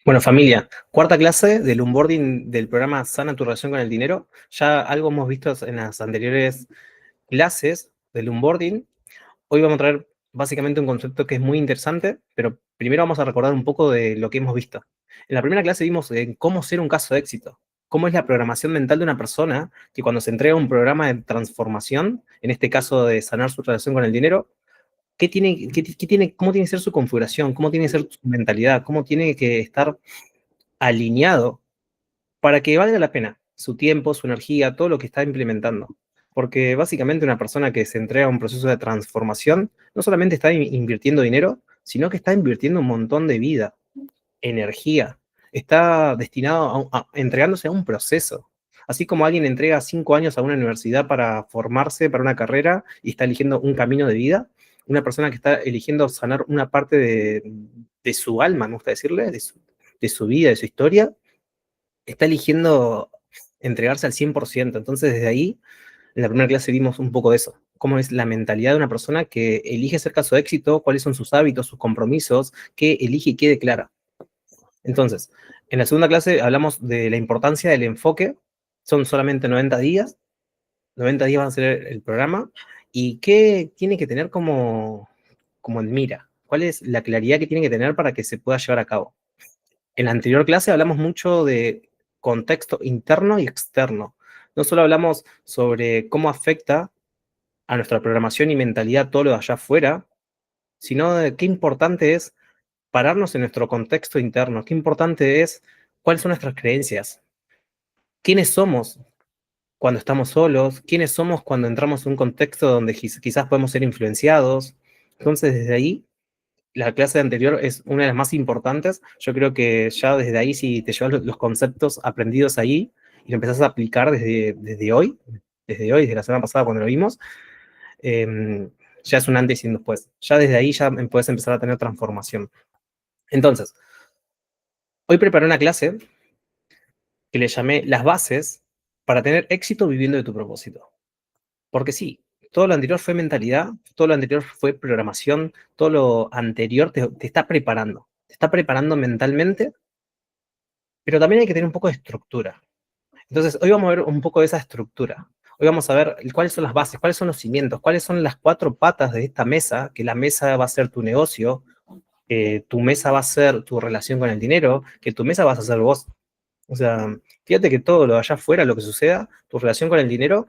Bueno, familia, cuarta clase del onboarding del programa Sana tu relación con el dinero. Ya algo hemos visto en las anteriores clases del onboarding. Hoy vamos a traer básicamente un concepto que es muy interesante, pero primero vamos a recordar un poco de lo que hemos visto. En la primera clase vimos cómo ser un caso de éxito, cómo es la programación mental de una persona que cuando se entrega un programa de transformación, en este caso de sanar su relación con el dinero, cómo tiene que ser su configuración, cómo tiene que ser su mentalidad, cómo tiene que estar alineado para que valga la pena su tiempo, su energía, todo lo que está implementando. Porque básicamente una persona que se entrega a un proceso de transformación no solamente está invirtiendo dinero, sino que está invirtiendo un montón de vida, energía. Está destinado entregándose a un proceso. Así como alguien entrega 5 años a una universidad para formarse para una carrera y está eligiendo un camino de vida, una persona que está eligiendo sanar una parte de su alma, me gusta decirle, de su vida, de su historia, está eligiendo entregarse al 100%. Entonces, desde ahí, en la primera clase vimos un poco de eso. Cómo es la mentalidad de una persona que elige ser caso de éxito, cuáles son sus hábitos, sus compromisos, qué elige y qué declara. Entonces, en la segunda clase hablamos de la importancia del enfoque. Son solamente 90 días. 90 días van a ser el programa. ¿Y qué tiene que tener como en mira? ¿Cuál es la claridad que tiene que tener para que se pueda llevar a cabo? En la anterior clase hablamos mucho de contexto interno y externo. No solo hablamos sobre cómo afecta a nuestra programación y mentalidad todo lo de allá afuera, sino de qué importante es pararnos en nuestro contexto interno, qué importante es cuáles son nuestras creencias, quiénes somos cuando estamos solos, quiénes somos cuando entramos en un contexto donde quizás podemos ser influenciados. Entonces, desde ahí la clase anterior es una de las más importantes. Yo creo que ya desde ahí, si te llevas los conceptos aprendidos ahí y lo empezás a aplicar desde hoy, desde la semana pasada cuando lo vimos, ya es un antes y un después. Ya desde ahí ya puedes empezar a tener transformación. Entonces, hoy preparé una clase que le llamé Las bases para tener éxito viviendo de tu propósito. Porque sí, todo lo anterior fue mentalidad, todo lo anterior fue programación, todo lo anterior te está preparando. Te está preparando mentalmente, pero también hay que tener un poco de estructura. Entonces, hoy vamos a ver un poco de esa estructura. Hoy vamos a ver cuáles son las bases, cuáles son los cimientos, cuáles son las cuatro patas de esta mesa, que la mesa va a ser tu negocio, que tu mesa va a ser tu relación con el dinero, que tu mesa vas a ser vos. O sea, fíjate que todo lo de allá afuera, lo que suceda, tu relación con el dinero,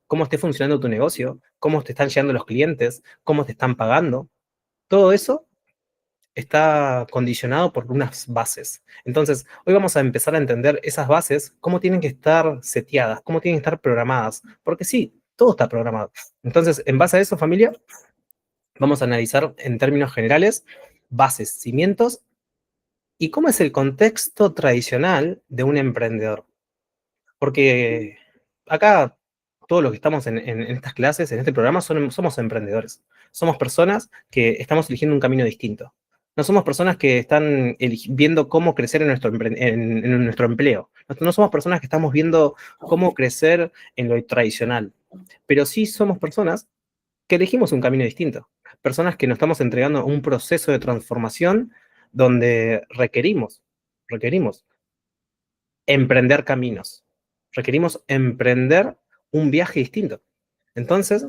cómo esté funcionando tu negocio, cómo te están llegando los clientes, cómo te están pagando, todo eso está condicionado por unas bases. Entonces, hoy vamos a empezar a entender esas bases, cómo tienen que estar seteadas, cómo tienen que estar programadas, porque sí, todo está programado. Entonces, en base a eso, familia, vamos a analizar en términos generales bases, cimientos y cómo es el contexto tradicional de un emprendedor. Porque acá, todos los que estamos en estas clases, en este programa, somos emprendedores. Somos personas que estamos eligiendo un camino distinto. No somos personas que están viendo cómo crecer en nuestro empleo. No somos personas que estamos viendo cómo crecer en lo tradicional. Pero sí somos personas que elegimos un camino distinto. Personas que nos estamos entregando a un proceso de transformación donde requerimos emprender caminos. Requerimos emprender un viaje distinto. Entonces,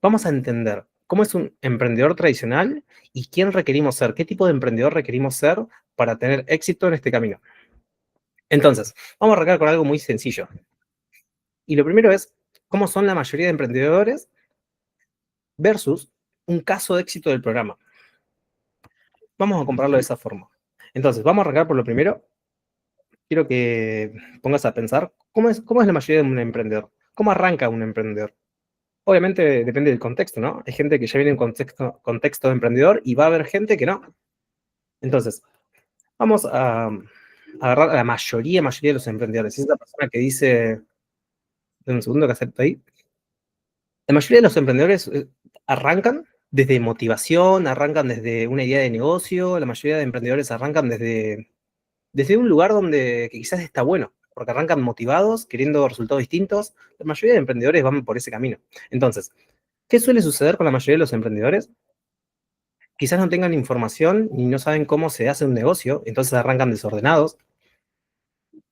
vamos a entender cómo es un emprendedor tradicional y quién requerimos ser, qué tipo de emprendedor requerimos ser para tener éxito en este camino. Entonces, vamos a arrancar con algo muy sencillo. Y lo primero es, ¿cómo son la mayoría de emprendedores versus un caso de éxito del programa? Vamos a compararlo de esa forma. Entonces, vamos a arrancar por lo primero. Quiero que pongas a pensar, ¿cómo es la mayoría de un emprendedor? ¿Cómo arranca un emprendedor? Obviamente depende del contexto, ¿no? Hay gente que ya viene en contexto de emprendedor y va a haber gente que no. Entonces, vamos a agarrar a la mayoría de los emprendedores. Es esa persona que dice, en un segundo que acepto ahí, la mayoría de los emprendedores arrancan desde motivación, arrancan desde una idea de negocio, la mayoría de emprendedores arrancan desde un lugar donde que quizás está bueno, porque arrancan motivados, queriendo resultados distintos. La mayoría de emprendedores van por ese camino. Entonces, ¿qué suele suceder con la mayoría de los emprendedores? quizás no tengan información y no saben cómo se hace un negocio, entonces arrancan desordenados.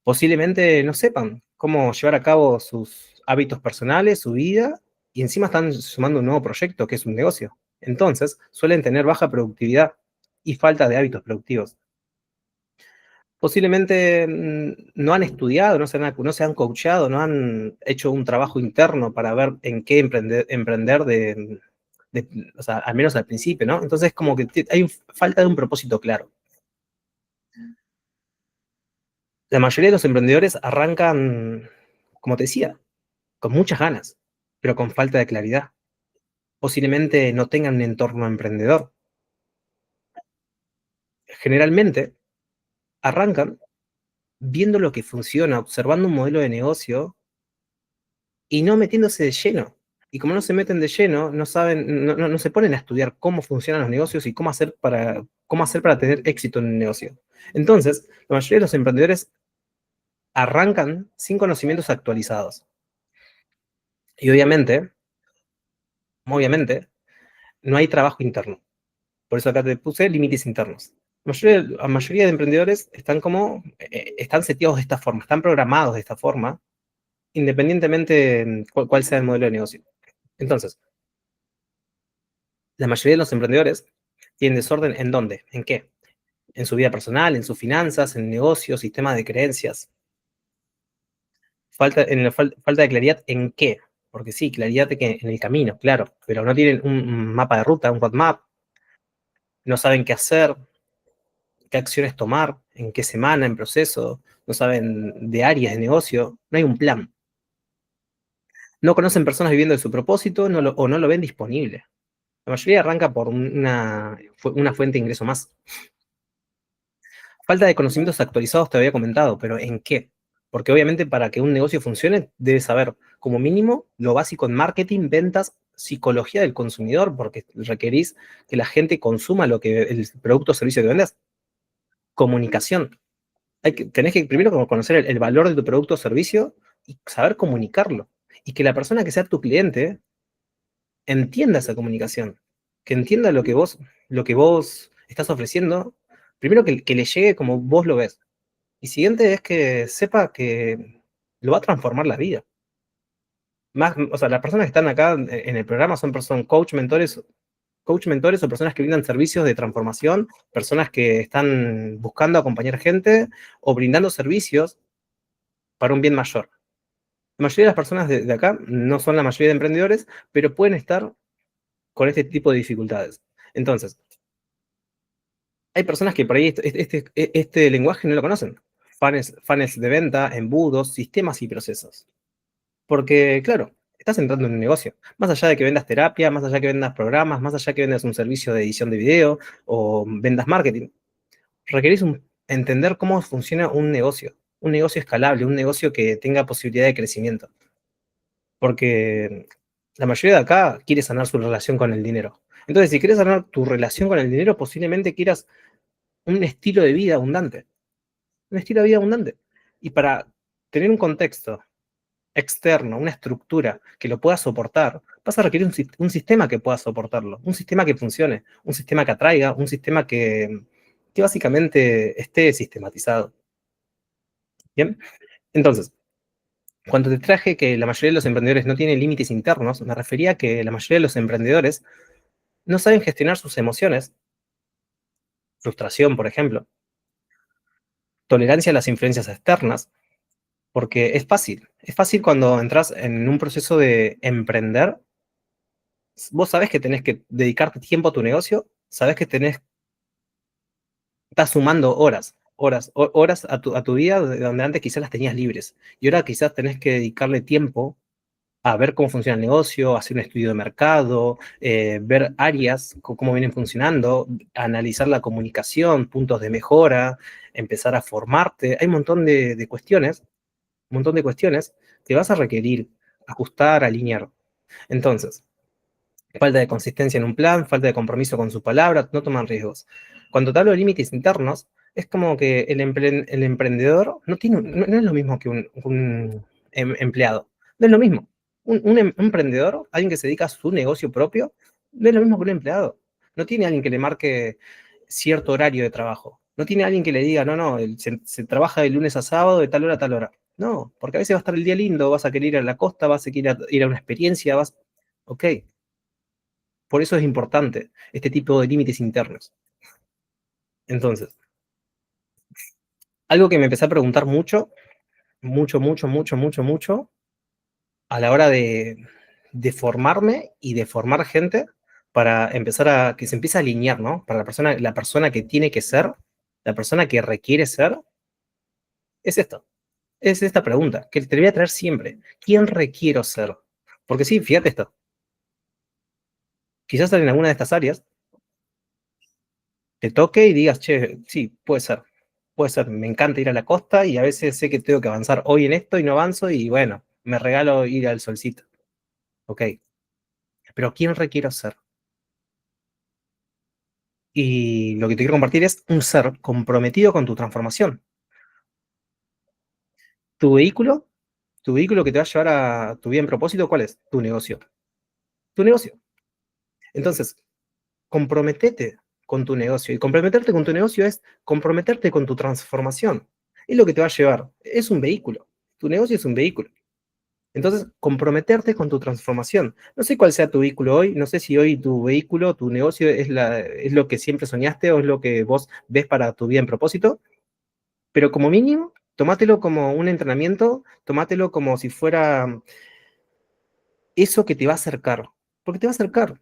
Posiblemente no sepan cómo llevar a cabo sus hábitos personales, su vida, y encima están sumando un nuevo proyecto que es un negocio. Entonces, suelen tener baja productividad y falta de hábitos productivos. Posiblemente no han estudiado, no se han coachado, no han hecho un trabajo interno para ver en qué emprender o sea, al menos al principio, ¿no? Entonces, como que hay falta de un propósito claro. La mayoría de los emprendedores arrancan, como te decía, con muchas ganas, pero con falta de claridad. Posiblemente no tengan un entorno emprendedor. Generalmente arrancan viendo lo que funciona, observando un modelo de negocio y no metiéndose de lleno. Y como no se meten de lleno, no saben, no se ponen a estudiar cómo funcionan los negocios y cómo hacer para tener éxito en un negocio. Entonces, la mayoría de los emprendedores arrancan sin conocimientos actualizados. Y obviamente, no hay trabajo interno. Por eso acá te puse límites internos. La mayoría de emprendedores están seteados de esta forma, están programados de esta forma, independientemente cuál sea el modelo de negocio. Entonces, la mayoría de los emprendedores tienen desorden ¿en dónde? ¿En qué? En su vida personal, en sus finanzas, en negocios, sistemas de creencias. Falta de claridad ¿en qué? Porque sí, claridad en el camino, claro, pero no tienen un mapa de ruta, un roadmap, no saben qué hacer, qué acciones tomar, en qué semana, en proceso, no saben de áreas de negocio, no hay un plan. No conocen personas viviendo de su propósito o no lo ven disponible. La mayoría arranca por una fuente de ingreso más. Falta de conocimientos actualizados te había comentado, pero ¿en qué? Porque obviamente para que un negocio funcione debes saber como mínimo lo básico en marketing, ventas, psicología del consumidor, porque requerís que la gente consuma el producto o servicio que vendas. Comunicación. Tenés que primero conocer el valor de tu producto o servicio y saber comunicarlo. Y que la persona que sea tu cliente entienda esa comunicación, que entienda lo que vos estás ofreciendo, primero que le llegue como vos lo ves. Y siguiente es que sepa que lo va a transformar la vida. Más, o sea, las personas que están acá en el programa son coach mentores o personas que brindan servicios de transformación, personas que están buscando acompañar gente o brindando servicios para un bien mayor. La mayoría de las personas de acá no son la mayoría de emprendedores, pero pueden estar con este tipo de dificultades. Entonces, hay personas que por ahí este lenguaje no lo conocen. Funnels de venta, embudos, sistemas y procesos. Porque, claro, estás entrando en un negocio. Más allá de que vendas terapia, más allá de que vendas programas, más allá de que vendas un servicio de edición de video o vendas marketing, requerís entender cómo funciona un negocio escalable, un negocio que tenga posibilidad de crecimiento. Porque la mayoría de acá quiere sanar su relación con el dinero. Entonces, si quieres sanar tu relación con el dinero, posiblemente quieras un estilo de vida abundante. Un estilo de vida abundante. Y para tener un contexto externo, una estructura que lo pueda soportar, vas a requerir un sistema que pueda soportarlo, un sistema que funcione, un sistema que atraiga, un sistema que básicamente esté sistematizado. ¿Bien? Entonces, cuando te traje que la mayoría de los emprendedores no tienen límites internos, me refería a que la mayoría de los emprendedores no saben gestionar sus emociones, frustración, por ejemplo, tolerancia a las influencias externas, porque es fácil cuando entras en un proceso de emprender, vos sabés que tenés que dedicarte tiempo a tu negocio, sabés que estás sumando horas a tu vida donde antes quizás las tenías libres, y ahora quizás tenés que dedicarle tiempo a ver cómo funciona el negocio, hacer un estudio de mercado, ver áreas, cómo vienen funcionando, analizar la comunicación, puntos de mejora, empezar a formarte. Hay un montón de cuestiones que vas a requerir ajustar, alinear. Entonces, falta de consistencia en un plan, falta de compromiso con su palabra, no toman riesgos. Cuando te hablo de límites internos, es como que el emprendedor no es lo mismo que un empleado. No es lo mismo. Un emprendedor, alguien que se dedica a su negocio propio, no es lo mismo que un empleado. No tiene alguien que le marque cierto horario de trabajo. No tiene alguien que le diga, no, no, se trabaja de lunes a sábado, de tal hora a tal hora. No, porque a veces va a estar el día lindo, vas a querer ir a la costa, vas a querer ir a una experiencia, vas... Ok, por eso es importante este tipo de límites internos. Entonces, algo que me empecé a preguntar mucho, mucho, a la hora de formarme y de formar gente para empezar a que se empiece a alinear, ¿no? Para la persona que tiene que ser, la persona que requiere ser, es esto. Es esta pregunta, que te voy a traer siempre. ¿Quién requiero ser? Porque sí, fíjate esto. Quizás en alguna de estas áreas te toque y digas, che, sí, puede ser. Puede ser, me encanta ir a la costa y a veces sé que tengo que avanzar hoy en esto y no avanzo y bueno, me regalo ir al solcito. Ok, pero ¿quién requiero ser? Y lo que te quiero compartir es un ser comprometido con tu transformación. Tu vehículo, tu vehículo que te va a llevar a tu vida en propósito, ¿cuál es? Tu negocio. Tu negocio. Entonces, comprometete con tu negocio. Y comprometerte con tu negocio es comprometerte con tu transformación. Es lo que te va a llevar. Es un vehículo. Tu negocio es un vehículo. Entonces, comprometerte con tu transformación. No sé cuál sea tu vehículo hoy, no sé si hoy tu vehículo, tu negocio es lo que siempre soñaste o es lo que vos ves para tu vida en propósito, pero como mínimo, tomátelo como un entrenamiento, tomátelo como si fuera eso que te va a acercar, porque te va a acercar.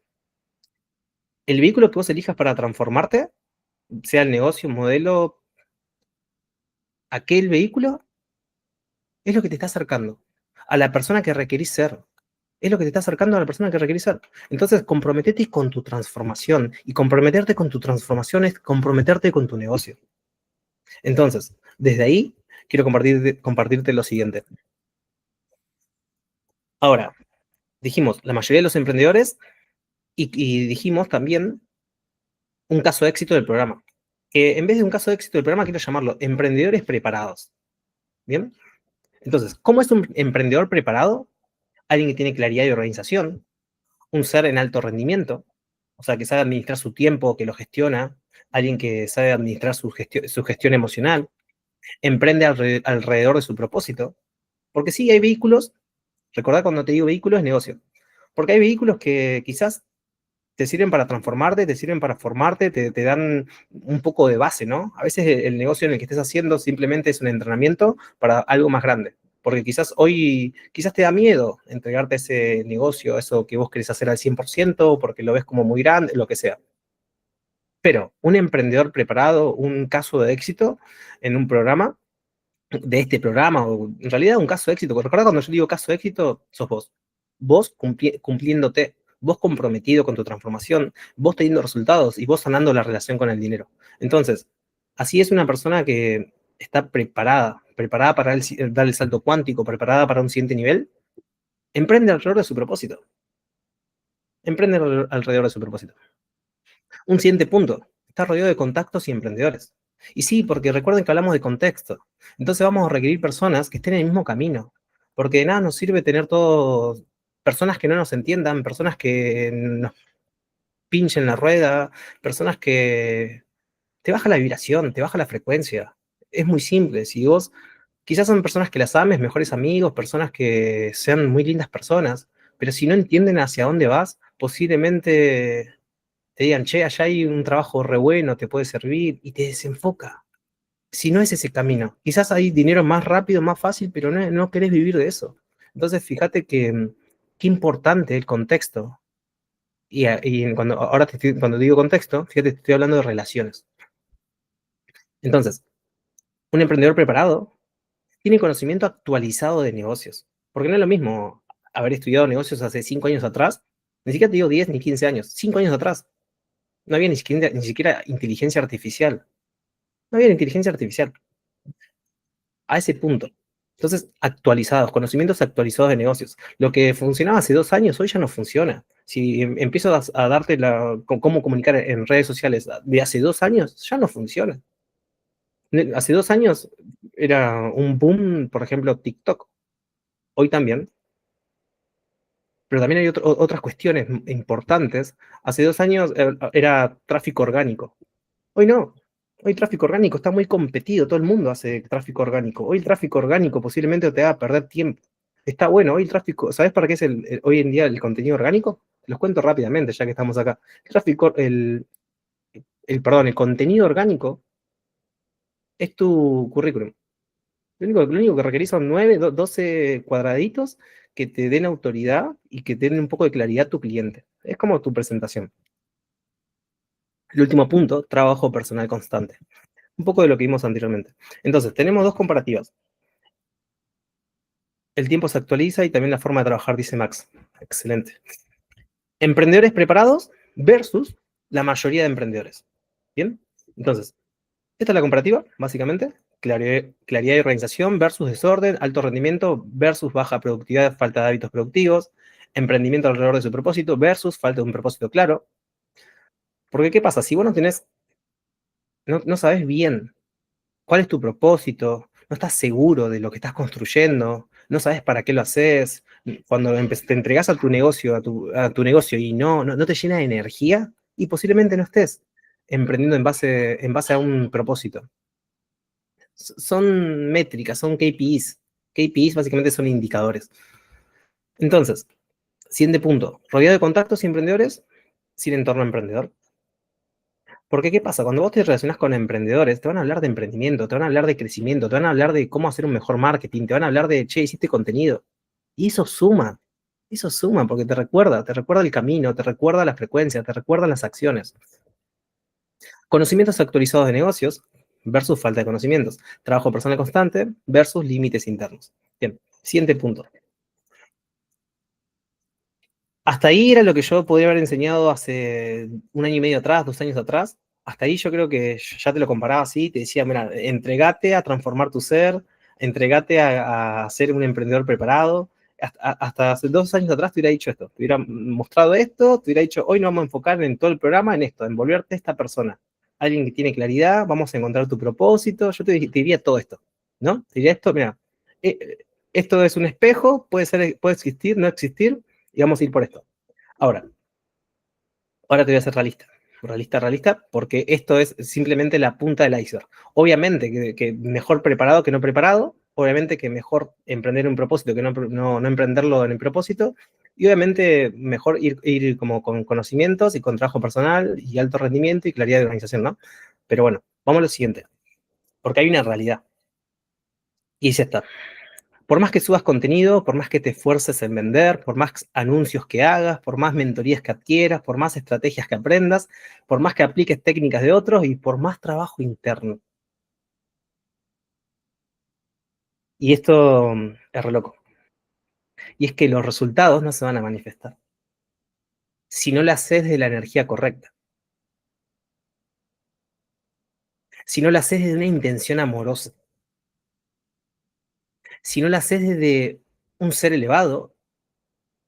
El vehículo que vos elijas para transformarte, sea el negocio, un modelo, aquel vehículo es lo que te está acercando a la persona que requerís ser. Es lo que te está acercando a la persona que requerís ser. Entonces, comprometete con tu transformación. Y comprometerte con tu transformación es comprometerte con tu negocio. Entonces, desde ahí, quiero compartirte lo siguiente. Ahora, dijimos, la mayoría de los emprendedores, y dijimos también un caso de éxito del programa. Que en vez de un caso de éxito del programa, quiero llamarlo emprendedores preparados. ¿Bien? Entonces, ¿cómo es un emprendedor preparado? Alguien que tiene claridad y organización, un ser en alto rendimiento, o sea, que sabe administrar su tiempo, que lo gestiona, alguien que sabe administrar su gestión emocional, emprende alrededor de su propósito. Porque sí, hay vehículos, recordad cuando te digo vehículos, es negocio. Porque hay vehículos que quizás te sirven para transformarte, te sirven para formarte, te dan un poco de base, ¿no? A veces el negocio en el que estés haciendo simplemente es un entrenamiento para algo más grande. Porque quizás hoy, quizás te da miedo entregarte ese negocio, eso que vos querés hacer al 100%, porque lo ves como muy grande, lo que sea. Pero un emprendedor preparado, un caso de éxito en un programa, de este programa, o en realidad un caso de éxito, porque recuerda cuando yo digo caso de éxito, sos vos. Vos cumpliéndote, vos comprometido con tu transformación, vos teniendo resultados y vos sanando la relación con el dinero. Entonces, así es una persona que está preparada para dar el salto cuántico, preparada para un siguiente nivel, emprende alrededor de su propósito. Emprende alrededor de su propósito. Un siguiente punto, está rodeado de contactos y emprendedores. Y sí, porque recuerden que hablamos de contexto. Entonces vamos a requerir personas que estén en el mismo camino. Porque de nada nos sirve tener todos personas que no nos entiendan, personas que nos pinchen la rueda, personas que te baja la vibración, te baja la frecuencia. Es muy simple. Si vos, quizás son personas que las ames, mejores amigos, personas que sean muy lindas personas, pero si no entienden hacia dónde vas, posiblemente te digan, che, allá hay un trabajo re bueno, te puede servir, y te desenfoca. Si no es ese camino, quizás hay dinero más rápido, más fácil, pero no querés vivir de eso. Entonces, fíjate que qué importante el contexto. Cuando digo contexto, fíjate, te estoy hablando de relaciones. Entonces, un emprendedor preparado tiene conocimiento actualizado de negocios. Porque no es lo mismo haber estudiado negocios hace 5 años atrás, ni siquiera te digo 10 ni 15 años, 5 años atrás. No había ni siquiera inteligencia artificial. No había inteligencia artificial a ese punto. Entonces, actualizados, conocimientos actualizados de negocios. Lo que funcionaba hace 2 años, hoy ya no funciona. Si empiezo a darte cómo comunicar en redes sociales de hace 2 años, ya no funciona. Hace 2 años era un boom, por ejemplo, TikTok. Hoy también. Pero también hay otras cuestiones importantes. Hace 2 años era tráfico orgánico. Hoy no. Hoy tráfico orgánico está muy competido. Todo el mundo hace tráfico orgánico. Hoy el tráfico orgánico posiblemente te haga perder tiempo. Está bueno. Hoy el tráfico. ¿Sabes para qué es hoy en día el contenido orgánico? Los cuento rápidamente, ya que estamos acá. Perdón, el contenido orgánico es tu currículum. Lo único que requerís son 9, 12 cuadraditos que te den autoridad y que te den un poco de claridad a tu cliente. Es como tu presentación. El último punto, trabajo personal constante. Un poco de lo que vimos anteriormente. Entonces, tenemos dos comparativas. El tiempo se actualiza y también la forma de trabajar, dice Max. Excelente. Emprendedores preparados versus la mayoría de emprendedores. ¿Bien? Entonces, esta es la comparativa, básicamente. Claridad y organización versus desorden, alto rendimiento versus baja productividad, falta de hábitos productivos, emprendimiento alrededor de su propósito versus falta de un propósito claro. Porque, ¿qué pasa? Si vos no sabes bien cuál es tu propósito, no estás seguro de lo que estás construyendo, no sabes para qué lo haces, cuando te entregas a tu negocio, a tu negocio y no te llena de energía, y posiblemente no estés emprendiendo en base a un propósito. Son métricas, son KPIs. KPIs básicamente son indicadores. Entonces, siguiente punto, rodeado de contactos y emprendedores, sin entorno emprendedor. Porque, ¿qué pasa? Cuando vos te relacionas con emprendedores, te van a hablar de emprendimiento, te van a hablar de crecimiento, te van a hablar de cómo hacer un mejor marketing, te van a hablar de, che, hiciste contenido. Y eso suma, porque te recuerda el camino, te recuerda la frecuencia, te recuerda las acciones. Conocimientos actualizados de negocios versus falta de conocimientos. Trabajo personal constante versus límites internos. Bien, siguiente punto. Hasta ahí era lo que yo podría haber enseñado hace 1 año y medio atrás, 2 años atrás. Hasta ahí yo creo que ya te lo comparaba así, te decía, mira, entregate a transformar tu ser, entregate a ser un emprendedor preparado. Hasta hace 2 años atrás te hubiera dicho esto, te hubiera mostrado esto, te hubiera dicho, hoy nos vamos a enfocar en todo el programa en esto, en volverte esta persona. Alguien que tiene claridad, vamos a encontrar tu propósito. Yo te diría todo esto, ¿no? Te diría esto, mira, esto es un espejo, puede existir, no existir, y vamos a ir por esto. Ahora te voy a ser realista, porque esto es simplemente la punta del iceberg. Obviamente que mejor preparado que no preparado, obviamente que mejor emprender un propósito que no emprenderlo en el propósito, y obviamente mejor ir como con conocimientos y con trabajo personal y alto rendimiento y claridad de organización, ¿no? Pero bueno, vamos a lo siguiente, porque hay una realidad, y es esta. Por más que subas contenido, por más que te esfuerces en vender, por más anuncios que hagas, por más mentorías que adquieras, por más estrategias que aprendas, por más que apliques técnicas de otros y por más trabajo interno. Y esto es re loco. Y es que los resultados no se van a manifestar si no lo haces de la energía correcta, si no lo haces desde una intención amorosa, si no lo haces desde un ser elevado.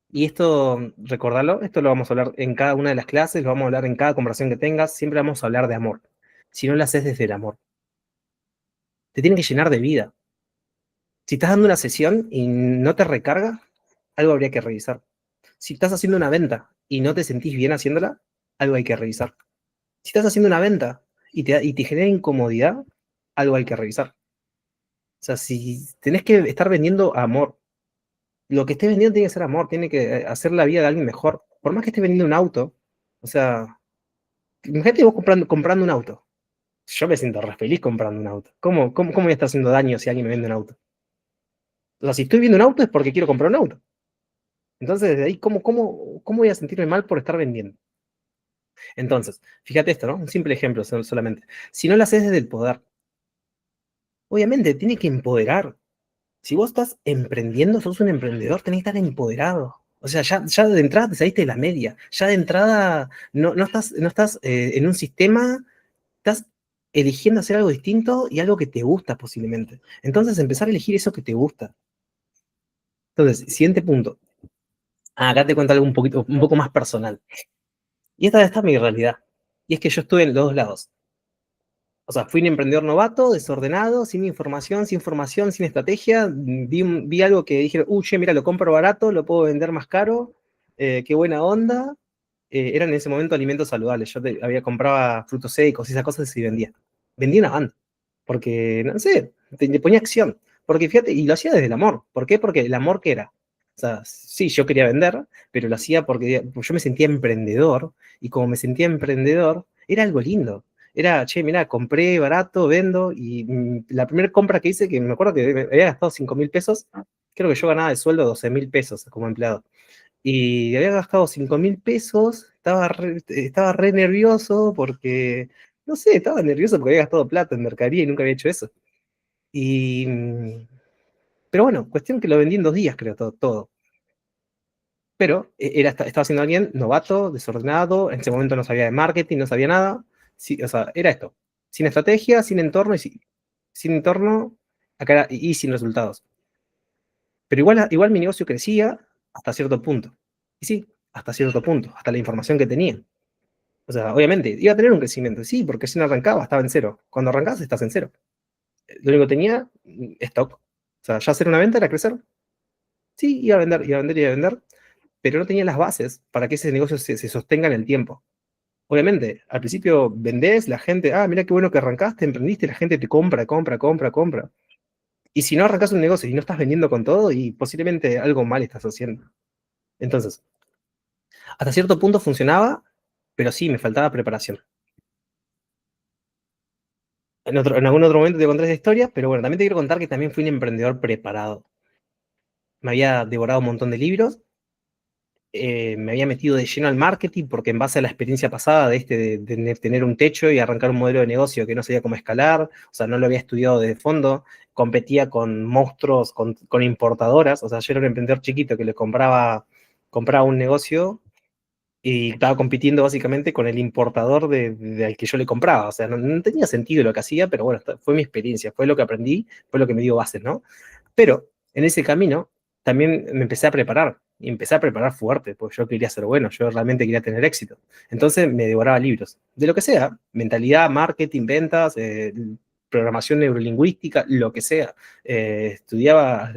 Y esto, recordarlo, esto lo vamos a hablar en cada una de las clases, lo vamos a hablar en cada conversación que tengas, siempre vamos a hablar de amor. Si no lo haces desde el amor, te tiene que llenar de vida. Si estás dando una sesión y no te recarga, algo habría que revisar. Si estás haciendo una venta y no te sentís bien haciéndola, algo hay que revisar. Si estás haciendo una venta y te genera incomodidad, algo hay que revisar. O sea, si tenés que estar vendiendo amor, lo que estés vendiendo tiene que ser amor, tiene que hacer la vida de alguien mejor. Por más que estés vendiendo un auto, o sea, imagínate vos comprando un auto. Yo me siento re feliz comprando un auto. ¿Cómo voy a estar haciendo daño si alguien me vende un auto? O sea, si estoy viendo un auto es porque quiero comprar un auto. Entonces, desde ahí, ¿cómo voy a sentirme mal por estar vendiendo? Entonces, fíjate esto, ¿no? Un simple ejemplo solamente. Si no lo haces desde el poder, obviamente tiene que empoderar. Si vos estás emprendiendo, sos un emprendedor, tenés que estar empoderado. O sea, ya de entrada te saliste de la media. Ya de entrada no estás en un sistema, estás eligiendo hacer algo distinto y algo que te gusta posiblemente. Entonces, empezar a elegir eso que te gusta. Entonces, siguiente punto. Acá te cuento algo un poco más personal. Y esta es mi realidad. Y es que yo estuve en los dos lados. O sea, fui un emprendedor novato, desordenado, sin información, sin formación, sin estrategia. Vi algo que dije, che, mira, lo compro barato, lo puedo vender más caro. qué buena onda. Eran en ese momento alimentos saludables. Yo había compraba frutos secos y esas cosas y vendía. Vendía una banda. Porque, no sé, te ponía acción. Porque fíjate, y lo hacía desde el amor. ¿Por qué? Porque el amor que era. O sea, sí, yo quería vender, pero lo hacía porque yo me sentía emprendedor. Y como me sentía emprendedor, era algo lindo. Era, che, mirá, compré barato, vendo. Y la primera compra que hice, que me acuerdo que había gastado 5.000 pesos, creo que yo ganaba de sueldo 12.000 pesos como empleado y había gastado 5.000 pesos, estaba re nervioso porque, no sé, estaba nervioso porque había gastado plata en mercadería y nunca había hecho eso. Y, pero bueno, cuestión que lo vendí en 2 días, creo, todo. Pero estaba siendo alguien novato, desordenado, en ese momento no sabía de marketing, no sabía nada. Sí, o sea, era esto, sin estrategia, sin entorno, sin entorno y sin resultados. Pero igual mi negocio crecía hasta cierto punto. Y sí, hasta cierto punto, hasta la información que tenía. O sea, obviamente, iba a tener un crecimiento, sí, porque si no arrancaba, estaba en cero. Cuando arrancas, estás en cero. Lo único que tenía, stock. O sea, ya hacer una venta era crecer. Sí, iba a vender, iba a vender, iba a vender, pero no tenía las bases para que ese negocio se sostenga en el tiempo. Obviamente, al principio vendés, la gente, mira qué bueno que arrancaste, emprendiste, la gente te compra, compra, compra, compra. Y si no arrancas un negocio y no estás vendiendo con todo, y posiblemente algo mal estás haciendo. Entonces, hasta cierto punto funcionaba, pero sí, me faltaba preparación. En algún otro momento te contaré esa historia, pero bueno, también te quiero contar que también fui un emprendedor preparado. Me había devorado un montón de libros, me había metido de lleno al marketing porque en base a la experiencia pasada de tener un techo y arrancar un modelo de negocio que no sabía cómo escalar, o sea, no lo había estudiado de fondo, competía con monstruos, con importadoras, o sea, yo era un emprendedor chiquito que compraba un negocio y estaba compitiendo básicamente con el importador al que yo le compraba. O sea, no tenía sentido lo que hacía, pero bueno, fue mi experiencia, fue lo que aprendí, fue lo que me dio bases, ¿no? Pero en ese camino también me empecé a preparar, y empecé a preparar fuerte, porque yo quería ser bueno, yo realmente quería tener éxito. Entonces me devoraba libros, de lo que sea, mentalidad, marketing, ventas, programación neurolingüística, lo que sea. Estudiaba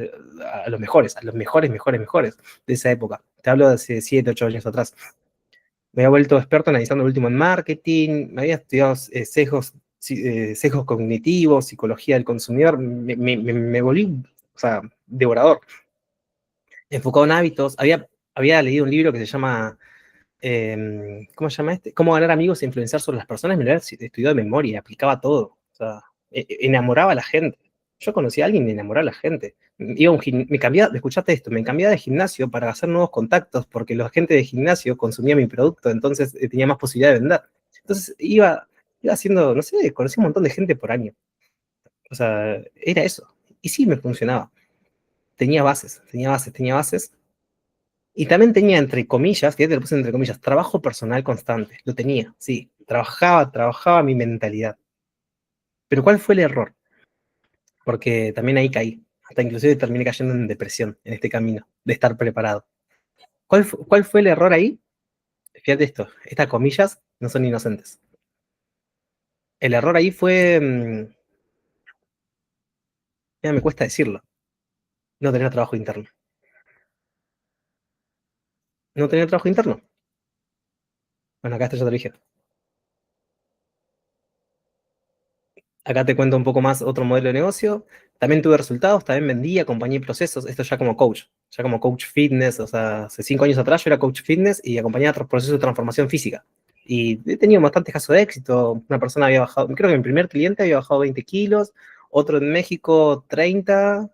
a los mejores, mejores de esa época. Te hablo de hace 7, 8 años atrás. Me había vuelto experto analizando lo último en marketing, me había estudiado sesgos cognitivos, psicología del consumidor, me volví, o sea, devorador, enfocado en hábitos. Había leído un libro que se llama, ¿cómo se llama este? Cómo ganar amigos e influenciar sobre las personas. Me lo había estudiado de memoria, aplicaba todo, o sea, enamoraba a la gente. Yo conocí a alguien y enamoraba a la gente. Me cambiaba, escuchaste esto, me cambiaba de gimnasio para hacer nuevos contactos, porque la gente de gimnasio consumía mi producto, entonces tenía más posibilidad de vender. Entonces iba haciendo, no sé, conocí un montón de gente por año. O sea, era eso. Y sí, me funcionaba. Tenía bases, tenía bases, tenía bases. Y también tenía, entre comillas, fíjate, lo puse entre comillas, trabajo personal constante. Lo tenía, sí. Trabajaba mi mentalidad. Pero ¿cuál fue el error? Porque también ahí caí. Hasta inclusive terminé cayendo en depresión en este camino de estar preparado. ¿Cuál fue el error ahí? Fíjate esto, estas comillas no son inocentes. El error ahí fue, ya me cuesta decirlo, no tener trabajo interno. No tener trabajo interno. Bueno, acá está, ya te lo dije. Acá te cuento un poco más otro modelo de negocio. También tuve resultados, también vendí, acompañé procesos, esto ya como coach fitness, o sea, hace 5 años atrás yo era coach fitness y acompañaba procesos de transformación física. Y he tenido bastantes casos de éxito. Una persona había bajado, creo que mi primer cliente había bajado 20 kilos, otro en México 30.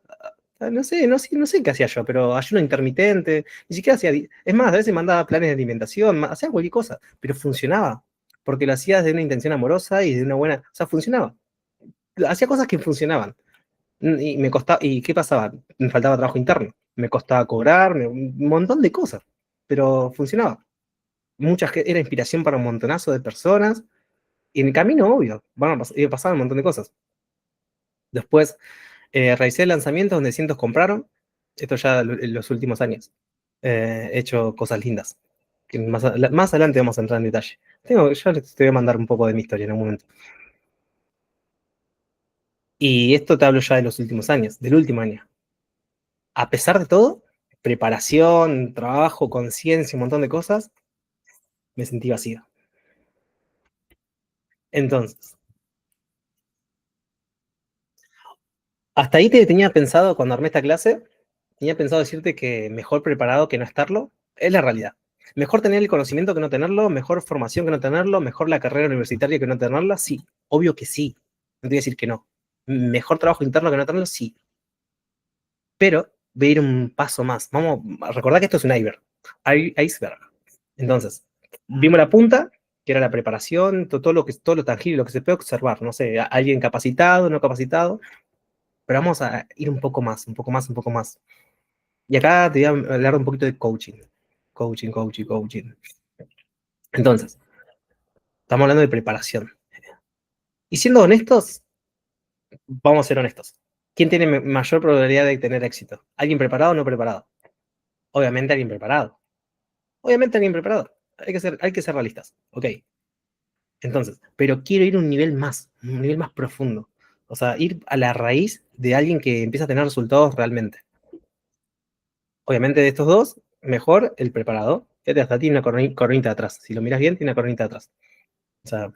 No sé qué hacía yo, pero ayuno intermitente, ni siquiera hacía, es más, a veces mandaba planes de alimentación, hacía cualquier cosa, pero funcionaba, porque lo hacía desde una intención amorosa y de una buena, o sea, funcionaba, hacía cosas que funcionaban. Y me costaba, ¿y qué pasaba? Me faltaba trabajo interno, me costaba cobrar, un montón de cosas, pero funcionaba. Era inspiración para un montonazo de personas, y en el camino, obvio, pasaban un montón de cosas. Después realicé lanzamientos donde cientos compraron, esto ya en los últimos años. He hecho cosas lindas, que más adelante vamos a entrar en detalle. Yo te voy a mandar un poco de mi historia en un momento. Y esto te hablo ya de los últimos años, del último año. A pesar de todo, preparación, trabajo, conciencia, un montón de cosas, me sentí vacío. Entonces, hasta ahí te tenía pensado, cuando armé esta clase, tenía pensado decirte que mejor preparado que no estarlo, es la realidad. Mejor tener el conocimiento que no tenerlo, mejor formación que no tenerlo, mejor la carrera universitaria que no tenerla, sí, obvio que sí. No te voy a decir que no. Mejor trabajo interno que no tenerlo, sí. Pero voy a ir un paso más. Vamos a recordar que esto es un iceberg. Iceberg. Entonces, vimos la punta, que era la preparación, todo lo tangible, lo que se puede observar. No sé, alguien capacitado, no capacitado. Pero vamos a ir un poco más, un poco más, un poco más. Y acá te voy a hablar un poquito de coaching. Coaching, coaching, coaching. Entonces, estamos hablando de preparación. Y siendo honestos, vamos a ser honestos. ¿Quién tiene mayor probabilidad de tener éxito? ¿Alguien preparado o no preparado? Obviamente alguien preparado. Obviamente alguien preparado. Hay que ser realistas. Ok. Entonces, pero quiero ir un nivel más profundo. O sea, ir a la raíz de alguien que empieza a tener resultados realmente. Obviamente de estos dos, mejor el preparado. Fíjate, hasta tiene una coronita atrás. Si lo miras bien, tiene una coronita atrás. O sea,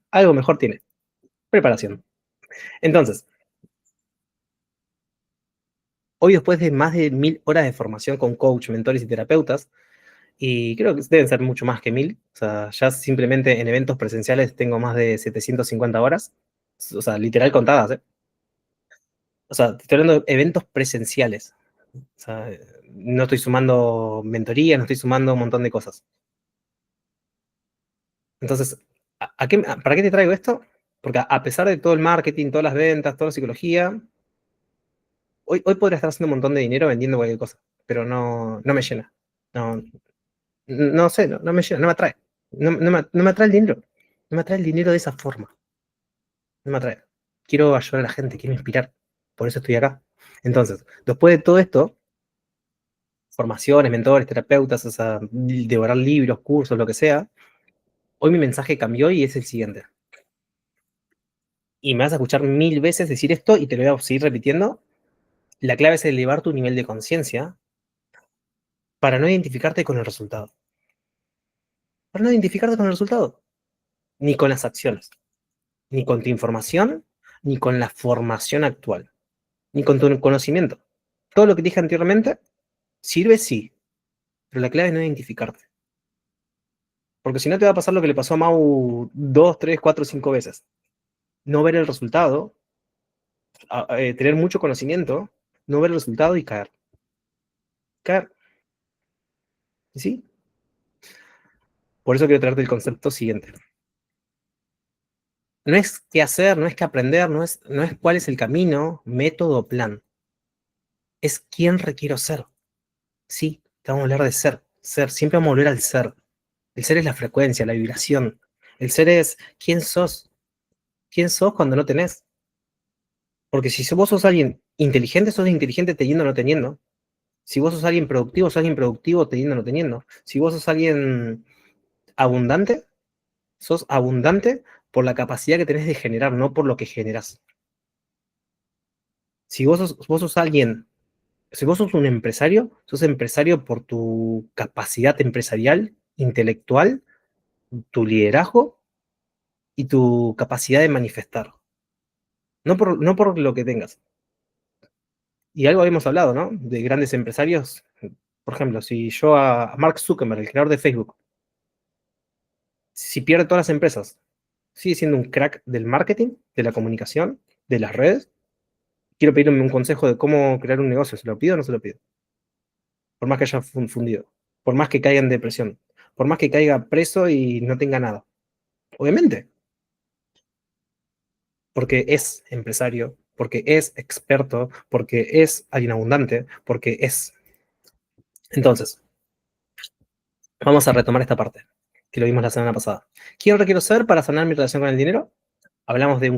algo mejor tiene. Preparación. Entonces, hoy después de más de 1000 horas de formación con coach, mentores y terapeutas, y creo que deben ser mucho más que 1000, o sea, ya simplemente en eventos presenciales tengo más de 750 horas, o sea, literal contadas, ¿eh? O sea, te estoy hablando de eventos presenciales. O sea, no estoy sumando mentoría, no estoy sumando un montón de cosas. Entonces, ¿para qué te traigo esto? Porque a pesar de todo el marketing, todas las ventas, toda la psicología, hoy podría estar haciendo un montón de dinero vendiendo cualquier cosa, pero no me llena. No, no sé, no me llena, no me atrae. No me atrae el dinero. No me atrae el dinero de esa forma. No me atrae. Quiero ayudar a la gente, quiero inspirar. Por eso estoy acá. Entonces, después de todo esto, formaciones, mentores, terapeutas, o sea, devorar libros, cursos, lo que sea, hoy mi mensaje cambió y es el siguiente. Y me vas a escuchar 1000 veces decir esto y te lo voy a seguir repitiendo. La clave es elevar tu nivel de conciencia para no identificarte con el resultado. Para no identificarte con el resultado, ni con las acciones, ni con tu información, ni con la formación actual, ni con tu conocimiento. Todo lo que te dije anteriormente sirve, sí, pero la clave es no identificarte. Porque si no te va a pasar lo que le pasó a Mau 2, 3, 4, 5 veces. No ver el resultado, tener mucho conocimiento, no ver el resultado y caer. Caer, ¿sí? Por eso quiero traerte el concepto siguiente. No es qué hacer, no es qué aprender, no es cuál es el camino, método o plan. Es quién requiero ser. Sí, te vamos a hablar de ser. Ser, siempre vamos a volver al ser. El ser es la frecuencia, la vibración. El ser es quién sos. ¿Quién sos cuando no tenés? Porque si vos sos alguien inteligente, sos inteligente teniendo o no teniendo. Si vos sos alguien productivo, sos alguien productivo teniendo o no teniendo. Si vos sos alguien abundante, sos abundante por la capacidad que tenés de generar, no por lo que generás. Si vos sos alguien, si vos sos un empresario, sos empresario por tu capacidad empresarial, intelectual, tu liderazgo y tu capacidad de manifestar. No por lo que tengas. Y algo habíamos hablado, ¿no? De grandes empresarios. Por ejemplo, si yo a Mark Zuckerberg, el creador de Facebook, si pierde todas las empresas, sigue siendo un crack del marketing, de la comunicación, de las redes. Quiero pedirle un consejo de cómo crear un negocio. ¿Se lo pido o no se lo pido? Por más que haya fundido, por más que caiga en depresión, por más que caiga preso y no tenga nada. Obviamente, porque es empresario, porque es experto, porque es alguien abundante, porque es. Entonces, vamos a retomar esta parte, que lo vimos la semana pasada. ¿Quién requiero ser para sanar mi relación con el dinero? Hablamos de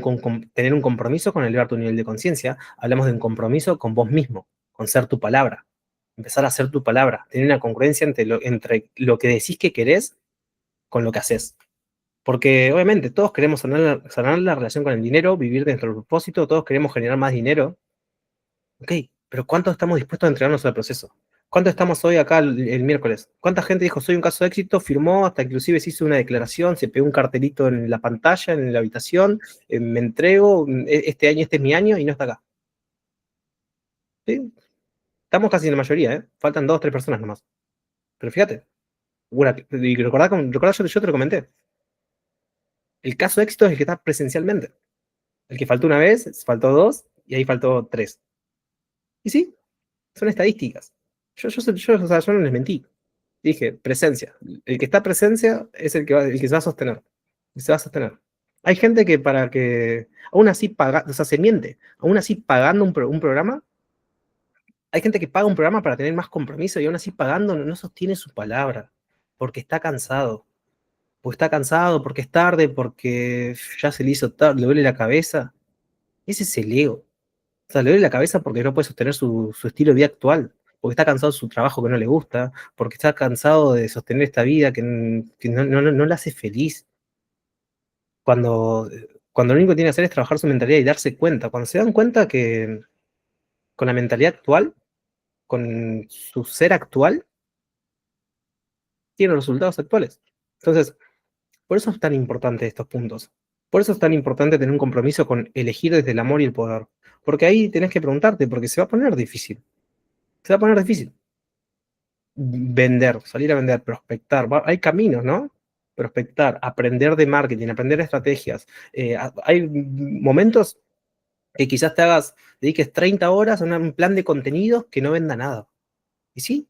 tener un compromiso con elevar tu nivel de conciencia, hablamos de un compromiso con vos mismo, con ser tu palabra, empezar a ser tu palabra, tener una congruencia entre lo que decís que querés con lo que haces. Porque obviamente todos queremos sanar la relación con el dinero, vivir dentro del propósito, todos queremos generar más dinero. Ok, pero ¿cuánto estamos dispuestos a entregarnos al proceso? ¿Cuánto estamos hoy acá el miércoles? ¿Cuánta gente dijo soy un caso de éxito? Firmó, hasta inclusive se hizo una declaración, se pegó un cartelito en la pantalla, en la habitación, me entrego, este año, este es mi año y no está acá. ¿Sí? Estamos casi en la mayoría, ¿eh? Faltan 2 o 3 personas nomás. Pero fíjate, y recordá, yo te lo comenté. El caso de éxito es el que está presencialmente. El que faltó una vez, faltó dos, y ahí faltó tres. Y sí, son estadísticas. O sea, yo no les mentí. Dije, presencia. El que está presencia es el que se va a sostener. Y se va a sostener. Hay gente que para que, aún así paga, o sea, se miente. Aún así pagando un programa, hay gente que paga un programa para tener más compromiso y aún así pagando no sostiene su palabra. Porque está cansado. Porque está cansado, porque es tarde, porque ya se le hizo tarde, le duele la cabeza. Ese es el ego. O sea, le duele la cabeza porque no puede sostener su estilo de vida actual, porque está cansado de su trabajo que no le gusta, porque está cansado de sostener esta vida que no le hace feliz. Cuando lo único que tiene que hacer es trabajar su mentalidad y darse cuenta. Cuando se dan cuenta que con la mentalidad actual, con su ser actual, tiene los resultados actuales. Entonces, por eso es tan importante estos puntos. Por eso es tan importante tener un compromiso con elegir desde el amor y el poder. Porque ahí tenés que preguntarte, porque se va a poner difícil. Se va a poner difícil. Vender, salir a vender, prospectar. Hay caminos, ¿no? Prospectar, aprender de marketing, aprender estrategias. Hay momentos que quizás dediques 30 horas a un plan de contenidos que no venda nada. Y sí,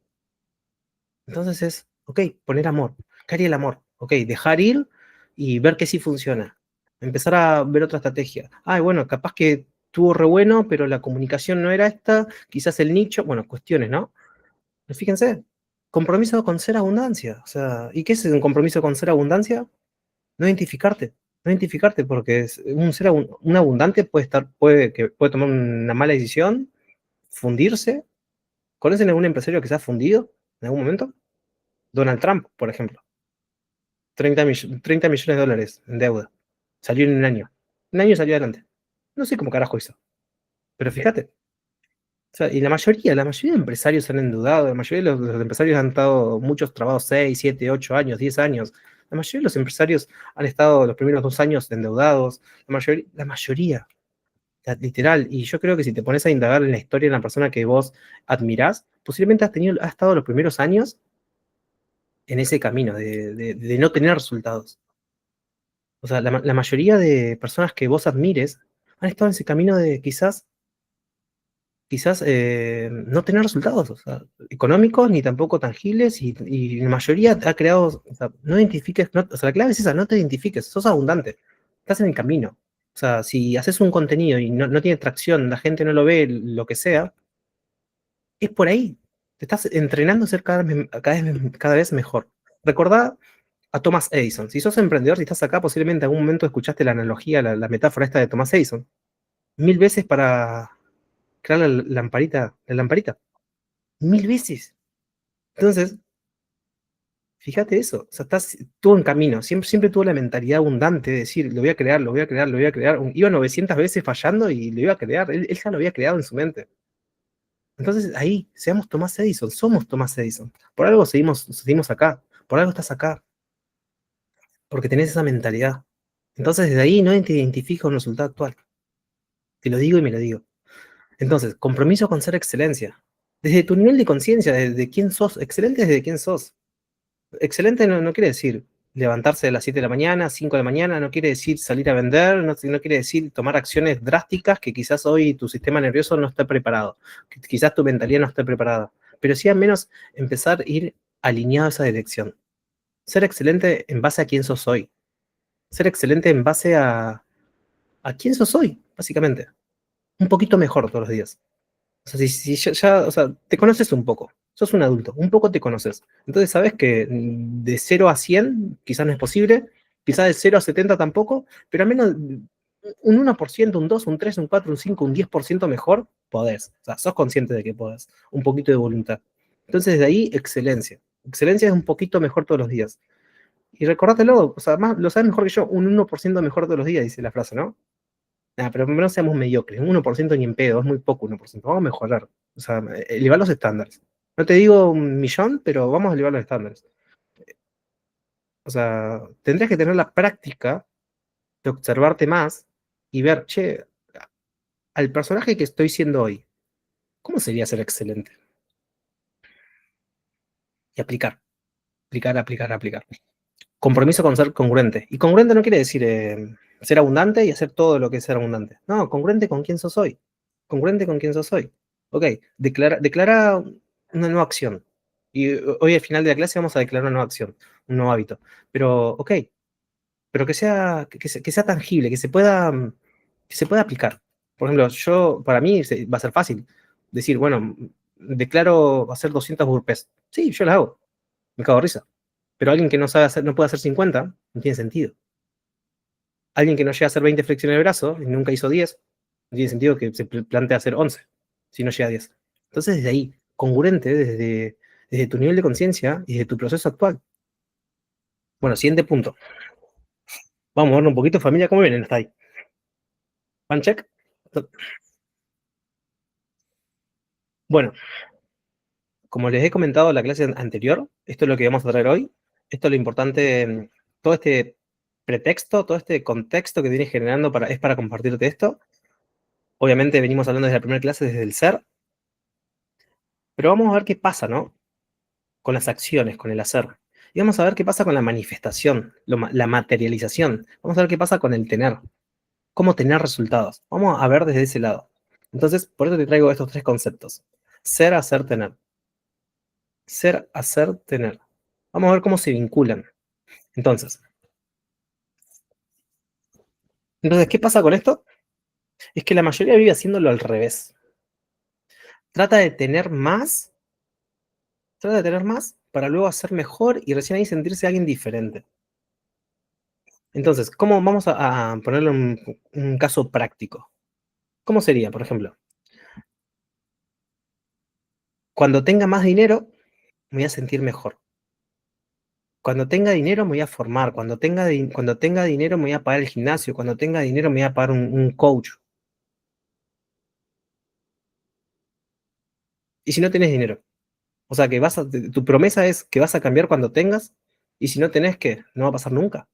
entonces es, ok, poner amor. ¿Qué haría el amor? Ok, dejar ir y ver que sí funciona. Empezar a ver otra estrategia. Ay, bueno, capaz que estuvo re bueno, pero la comunicación no era esta, quizás el nicho, bueno, cuestiones, ¿no? Pero fíjense, compromiso con ser abundancia. O sea, ¿y qué es un compromiso con ser abundancia? No identificarte. No identificarte, porque un abundante puede tomar una mala decisión, fundirse. ¿Conocen algún empresario que se ha fundido en algún momento? Donald Trump, por ejemplo. 30 millones de dólares en deuda. Salió en un año. Un año salió adelante. No sé cómo carajo hizo. Pero fíjate, o sea, y la mayoría de empresarios se han endeudado, la mayoría de los empresarios han estado muchos trabados 6, 7, 8 años, 10 años. La mayoría de los empresarios han estado los primeros 2 años endeudados, la mayoría, literal. Y yo creo que si te pones a indagar en la historia de la persona que vos admirás, posiblemente has estado los primeros años en ese camino de no tener resultados. O sea, la mayoría de personas que vos admires han estado en ese camino de quizás no tener resultados, o sea, económicos ni tampoco tangibles, y la mayoría ha creado, o sea, no identifiques, o sea, la clave es esa, no te identifiques, sos abundante, estás en el camino. O sea, si haces un contenido y no tiene tracción, la gente no lo ve, lo que sea, es por ahí. Te estás entrenando a ser cada vez mejor. Recordá a Thomas Edison. Si sos emprendedor, si estás acá, posiblemente en algún momento escuchaste la analogía, la metáfora esta de Thomas Edison. 1000 veces para crear la lamparita. 1000 veces. Entonces, fíjate eso. O sea, tuvo en camino. Siempre tuvo la mentalidad abundante de decir, lo voy a crear, lo voy a crear, lo voy a crear. Iba 900 veces fallando y lo iba a crear. Él ya lo había creado en su mente. Entonces, ahí, seamos Thomas Edison. Somos Thomas Edison. Por algo seguimos acá. Por algo estás acá. Porque tenés esa mentalidad. Entonces, desde ahí no te identifica un resultado actual. Te lo digo y me lo digo. Entonces, compromiso con ser excelencia. Desde tu nivel de conciencia, desde quién sos. Excelente desde quién sos. Excelente no quiere decir levantarse a las 7 de la mañana, 5 de la mañana, no quiere decir salir a vender, no quiere decir tomar acciones drásticas que quizás hoy tu sistema nervioso no esté preparado, que quizás tu mentalidad no esté preparada, pero sí al menos empezar a ir alineado a esa dirección. Ser excelente en base a quién sos hoy. Ser excelente en base a quién sos hoy, básicamente. Un poquito mejor todos los días. O sea, si o sea, te conoces un poco, sos un adulto, un poco te conoces. Entonces sabes que de 0 a 100 quizás no es posible, quizás de 0 a 70 tampoco, pero al menos un 1%, un 2, un 3, un 4, un 5, un 10% mejor, podés. O sea, sos consciente de que podés. Un poquito de voluntad. Entonces desde ahí, excelencia. Excelencia es un poquito mejor todos los días. Y recordátelo, o sea, más, lo sabes mejor que yo, un 1% mejor todos los días, dice la frase, ¿no? Pero no seamos mediocres, un 1% ni en pedo, es muy poco 1%, vamos a mejorar, o sea, elevar los estándares. No te digo 1 millón, pero vamos a elevar los estándares. O sea, tendrías que tener la práctica de observarte más y ver, che, al personaje que estoy siendo hoy, ¿cómo sería ser excelente? Y aplicar, aplicar, aplicar, aplicar. Compromiso con ser congruente. Y congruente no quiere decir ser abundante y hacer todo lo que es ser abundante. No, congruente con quién sos hoy. Congruente con quién sos hoy. Ok, declara una nueva acción. Y hoy al final de la clase vamos a declarar una nueva acción, un nuevo hábito. Pero, ok, pero que sea tangible, que se pueda aplicar. Por ejemplo, para mí va a ser fácil decir, bueno, declaro hacer 200 burpees. Sí, yo las hago, me cago de risa. Pero alguien que no sabe hacer, no puede hacer 50, no tiene sentido. Alguien que no llega a hacer 20 flexiones de brazo y nunca hizo 10, no tiene sentido que se plantee hacer 11 si no llega a 10. Entonces, desde ahí, congruente desde tu nivel de conciencia y desde tu proceso actual. Bueno, siguiente punto. Vamos a ver un poquito, familia, ¿cómo vienen hasta ahí? ¿Van check? Bueno, como les he comentado en la clase anterior, esto es lo que vamos a traer hoy. Esto es lo importante, todo este pretexto, todo este contexto que viene generando es para compartirte esto. Obviamente venimos hablando desde la primera clase, desde el ser, pero vamos a ver qué pasa, ¿no? Con las acciones, con el hacer. Y vamos a ver qué pasa con la manifestación, la materialización. Vamos a ver qué pasa con el tener, cómo tener resultados. Vamos a ver desde ese lado. Entonces, por eso te traigo estos 3 conceptos. Ser, hacer, tener. Ser, hacer, tener. Vamos a ver cómo se vinculan. Entonces, ¿qué pasa con esto? Es que la mayoría vive haciéndolo al revés. Trata de tener más, trata de tener más para luego hacer mejor y recién ahí sentirse alguien diferente. Entonces, ¿cómo vamos a ponerle un caso práctico? ¿Cómo sería, por ejemplo? Cuando tenga más dinero, me voy a sentir mejor. Cuando tenga dinero, me voy a formar. Cuando tenga dinero, me voy a pagar el gimnasio. Cuando tenga dinero, me voy a pagar un coach. ¿Y si no tenés dinero? O sea, tu promesa es que vas a cambiar cuando tengas, y si no tenés, ¿qué? No va a pasar nunca.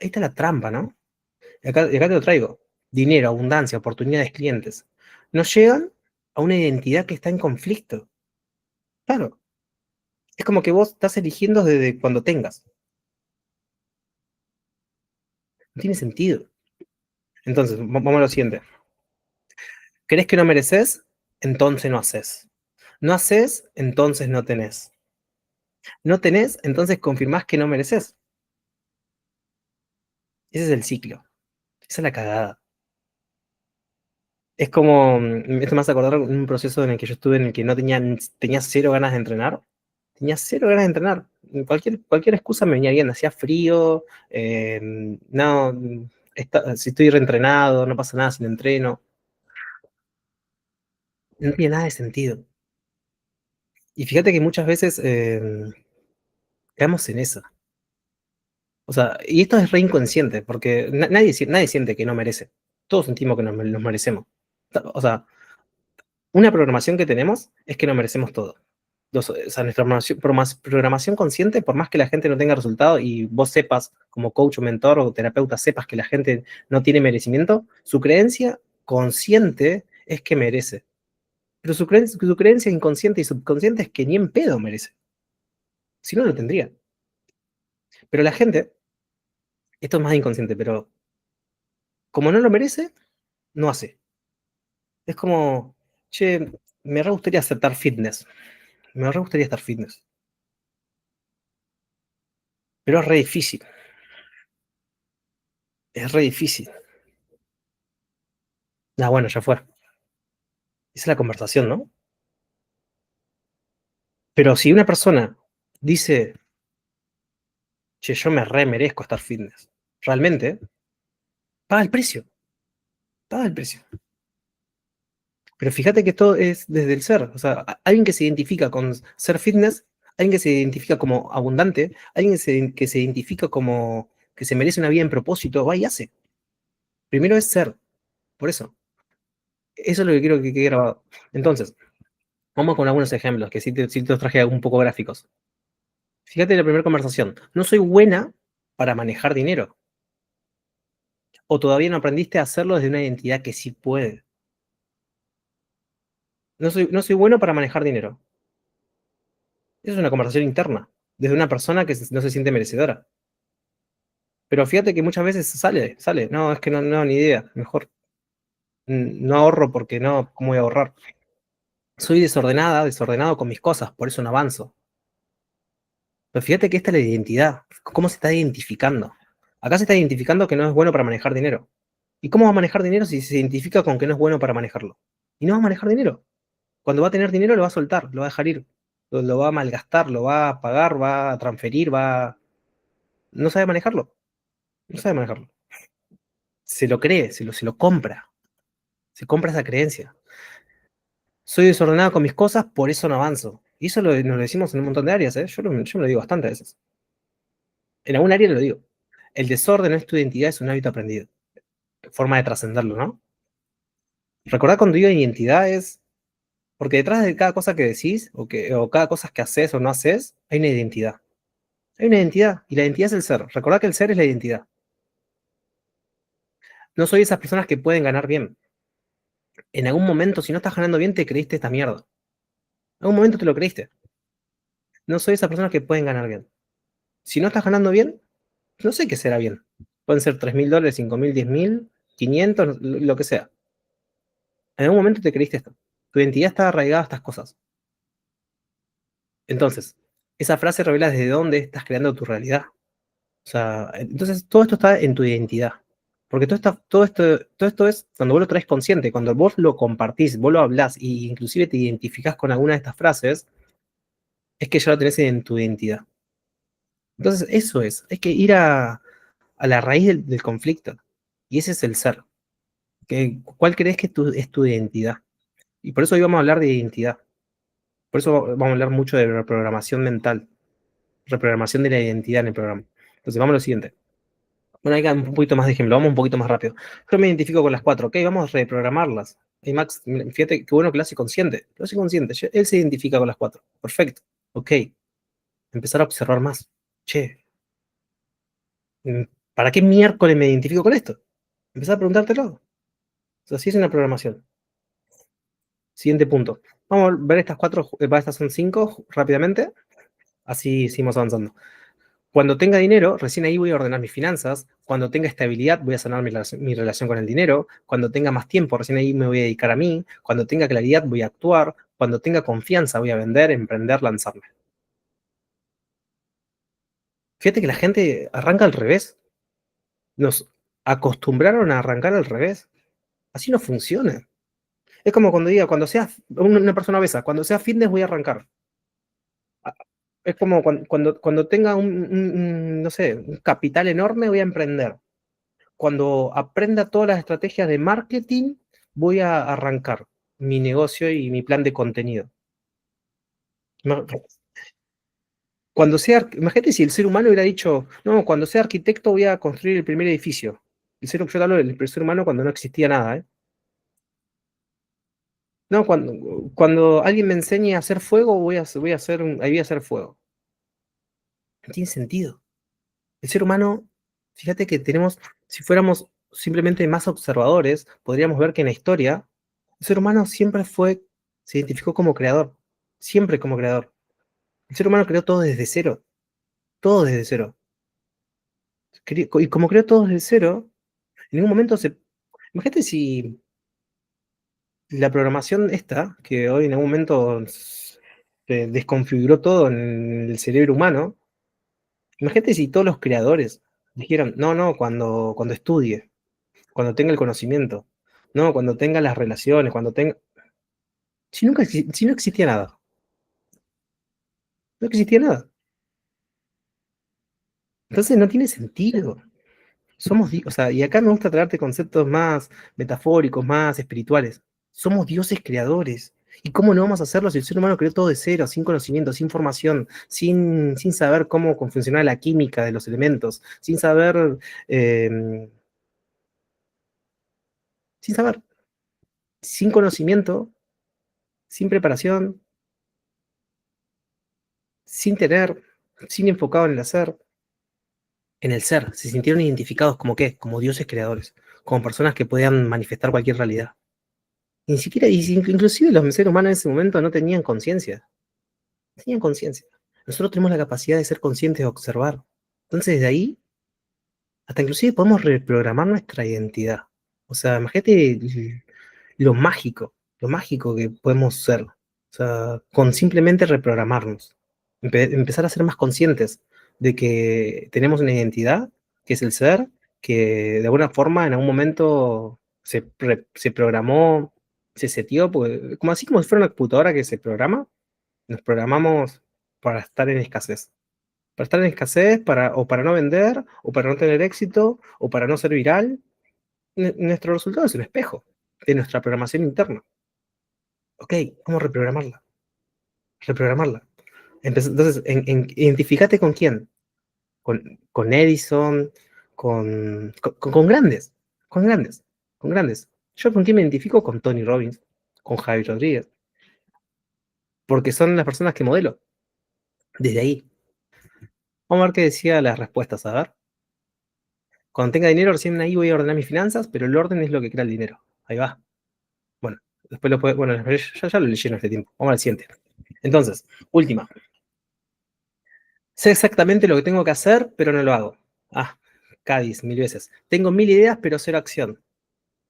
Ahí está la trampa, ¿no? Y acá te lo traigo. Dinero, abundancia, oportunidades, clientes. No llegan a una identidad que está en conflicto. Claro, es como que vos estás eligiendo desde cuando tengas. No tiene sentido. Entonces, vamos a lo siguiente. ¿Crees que no mereces? Entonces no haces. No haces, entonces no tenés. No tenés, entonces confirmás que no mereces. Ese es el ciclo. Esa es la cagada. Es como, esto me hace acordar un proceso en el que yo estuve en el que no tenía 0 ganas de entrenar. Tenía 0 ganas de entrenar. Cualquier excusa me venía bien. Hacía frío, no, si estoy reentrenado, no pasa nada si no entreno. No tiene nada de sentido. Y fíjate que muchas veces quedamos en eso. O sea, y esto es re inconsciente, porque nadie siente que no merece. Todos sentimos que nos merecemos. O sea, una programación que tenemos es que nos merecemos todo. O sea, nuestra programación consciente, por más que la gente no tenga resultado y vos sepas, como coach o mentor o terapeuta, sepas que la gente no tiene merecimiento, su creencia consciente es que merece. Pero su creencia inconsciente y subconsciente es que ni en pedo merece. Si no, lo tendría. Pero la gente, esto es más inconsciente, pero como no lo merece, no hace. Es como, che, me re gustaría aceptar fitness. Me re gustaría estar fitness. Pero es re difícil. Es re difícil. Ah, bueno, ya fue. Esa es la conversación, ¿no? Pero si una persona dice, che, yo me re merezco estar fitness, realmente, paga el precio. Paga el precio. Pero fíjate que esto es desde el ser. O sea, alguien que se identifica con ser fitness, alguien que se identifica como abundante, alguien que se identifica como que se merece una vida en propósito, va y hace. Primero es ser. Por eso. Eso es lo que quiero que quede grabado. Entonces, Vamos con algunos ejemplos, que sí te los traje un poco gráficos. Fíjate la primera conversación. No soy buena para manejar dinero. O todavía no aprendiste a hacerlo desde una identidad que sí puede. No soy bueno para manejar dinero. Esa es una conversación interna, desde una persona que no se siente merecedora. Pero fíjate que muchas veces sale. No, es que no, ni idea. Mejor no ahorro porque no, ¿cómo voy a ahorrar? Soy desordenado con mis cosas, por eso no avanzo. Pero fíjate que esta es la identidad. ¿Cómo se está identificando? Acá se está identificando que no es bueno para manejar dinero. ¿Y cómo va a manejar dinero si se identifica con que no es bueno para manejarlo? Y no va a manejar dinero. Cuando va a tener dinero lo va a soltar, lo va a dejar ir. Lo va a malgastar, lo va a pagar, va a transferir, no sabe manejarlo. No sabe manejarlo. Se lo cree, se lo compra. Se compra esa creencia. Soy desordenado con mis cosas, por eso no avanzo. Y eso nos lo decimos en un montón de áreas, ¿eh? Yo me lo digo bastante veces. En algún área lo digo. El desorden no es tu identidad, es un hábito aprendido. Forma de trascenderlo, ¿no? Recordá cuando digo identidad es. Porque detrás de cada cosa que decís, o cada cosa que haces o no haces, hay una identidad. Hay una identidad, y la identidad es el ser. Recordá que el ser es la identidad. No soy esas personas que pueden ganar bien. En algún momento, si no estás ganando bien, te creíste esta mierda. En algún momento te lo creíste. No soy esas personas que pueden ganar bien. Si no estás ganando bien, no sé qué será bien. Pueden ser $3.000, 5.000, 10.000, 500, lo que sea. En algún momento te creíste esto. Tu identidad está arraigada a estas cosas. Entonces, esa frase revela desde dónde estás creando tu realidad. O sea, entonces todo esto está en tu identidad. Porque todo esto es cuando vos lo traes consciente, cuando vos lo compartís, vos lo hablás e inclusive te identificás con alguna de estas frases, es que ya lo tenés en tu identidad. Entonces, eso es, hay que ir a la raíz del conflicto. Y ese es el ser. ¿Cuál crees que es tu identidad? Y por eso hoy vamos a hablar de identidad. Por eso vamos a hablar mucho de reprogramación mental, reprogramación de la identidad en el programa. Entonces, vamos a lo siguiente. Bueno, hay un poquito más de ejemplo, vamos un poquito más rápido. Yo me identifico con las cuatro, ok, vamos a reprogramarlas. Y Max, fíjate qué bueno que lo hace consciente. Lo hace consciente, él se identifica con las cuatro. Perfecto, ok. Empezar a observar más. Che, mm, ¿para qué miércoles me identifico con esto? Empezar a preguntártelo. O sea, así es una programación. Siguiente punto. Vamos a ver estas cuatro, estas son cinco rápidamente. Así seguimos avanzando. Cuando tenga dinero, recién ahí voy a ordenar mis finanzas. Cuando tenga estabilidad, voy a sanar mi relación con el dinero. Cuando tenga más tiempo, recién ahí me voy a dedicar a mí. Cuando tenga claridad, voy a actuar. Cuando tenga confianza, voy a vender, emprender, lanzarme. Fíjate que la gente arranca al revés. Nos acostumbraron a arrancar al revés. Así no funciona. Es como cuando diga, cuando sea una persona obesa, cuando sea fitness voy a arrancar. Es como cuando tenga no sé, un capital enorme voy a emprender. Cuando aprenda todas las estrategias de marketing, voy a arrancar mi negocio y mi plan de contenido. Imagínate si el ser humano hubiera dicho, no, cuando sea arquitecto voy a construir el primer edificio. Yo te hablo del ser humano cuando no existía nada, ¿eh? No, cuando alguien me enseñe a hacer fuego, ahí voy a hacer fuego. No tiene sentido. El ser humano, fíjate que si fuéramos simplemente más observadores, podríamos ver que en la historia, el ser humano se identificó como creador, siempre como creador. El ser humano creó todo desde cero. Y como creó todo desde cero, en ningún momento Imagínate si la programación esta, que hoy en algún momento se desconfiguró todo en el cerebro humano, imagínate si todos los creadores dijeron, no, no, cuando estudie, cuando tenga el conocimiento, no, cuando tenga las relaciones, cuando tenga. Si no existía nada, no existía nada. Entonces no tiene sentido. O sea, y acá me gusta traerte conceptos más metafóricos, más espirituales. Somos dioses creadores. ¿Y cómo no vamos a hacerlo si el ser humano creó todo de cero, sin conocimiento, sin formación, sin saber cómo funciona la química de los elementos, eh, sin saber, sin conocimiento, sin preparación? sin tener, sin enfocado en el hacer, en el ser. Se sintieron identificados como qué, como dioses creadores, como personas que podían manifestar cualquier realidad. Ni siquiera, inclusive los seres humanos en ese momento no tenían conciencia. No tenían conciencia. Nosotros tenemos la capacidad de ser conscientes de observar. Entonces, desde ahí, hasta inclusive podemos reprogramar nuestra identidad. O sea, imagínate lo mágico que podemos ser. O sea, con simplemente reprogramarnos. Empezar a ser más conscientes de que tenemos una identidad, que es el ser, que de alguna forma en algún momento se programó, se setió, como así como si fuera una computadora que se programa, nos programamos para estar en escasez. Para estar en escasez, o para no vender, o para no tener éxito, o para no ser viral. Nuestro resultado es un espejo de nuestra programación interna. Ok, vamos a reprogramarla. Reprogramarla. Entonces, identificate con quién. Con Edison, con grandes. Con grandes. Con grandes. Yo con quién me identifico con Tony Robbins, con Javi Rodríguez, porque son las personas que modelo. Desde ahí. Vamos a ver qué decía las respuestas. A ver. Cuando tenga dinero, recién ahí voy a ordenar mis finanzas, pero el orden es lo que crea el dinero. Ahí va. Bueno, después lo puede. Bueno, ya lo leí en este tiempo. Vamos al siguiente. Entonces, última. Sé exactamente lo que tengo que hacer, pero no lo hago. Ah, Cádiz, mil veces. Tengo mil ideas, pero cero acción.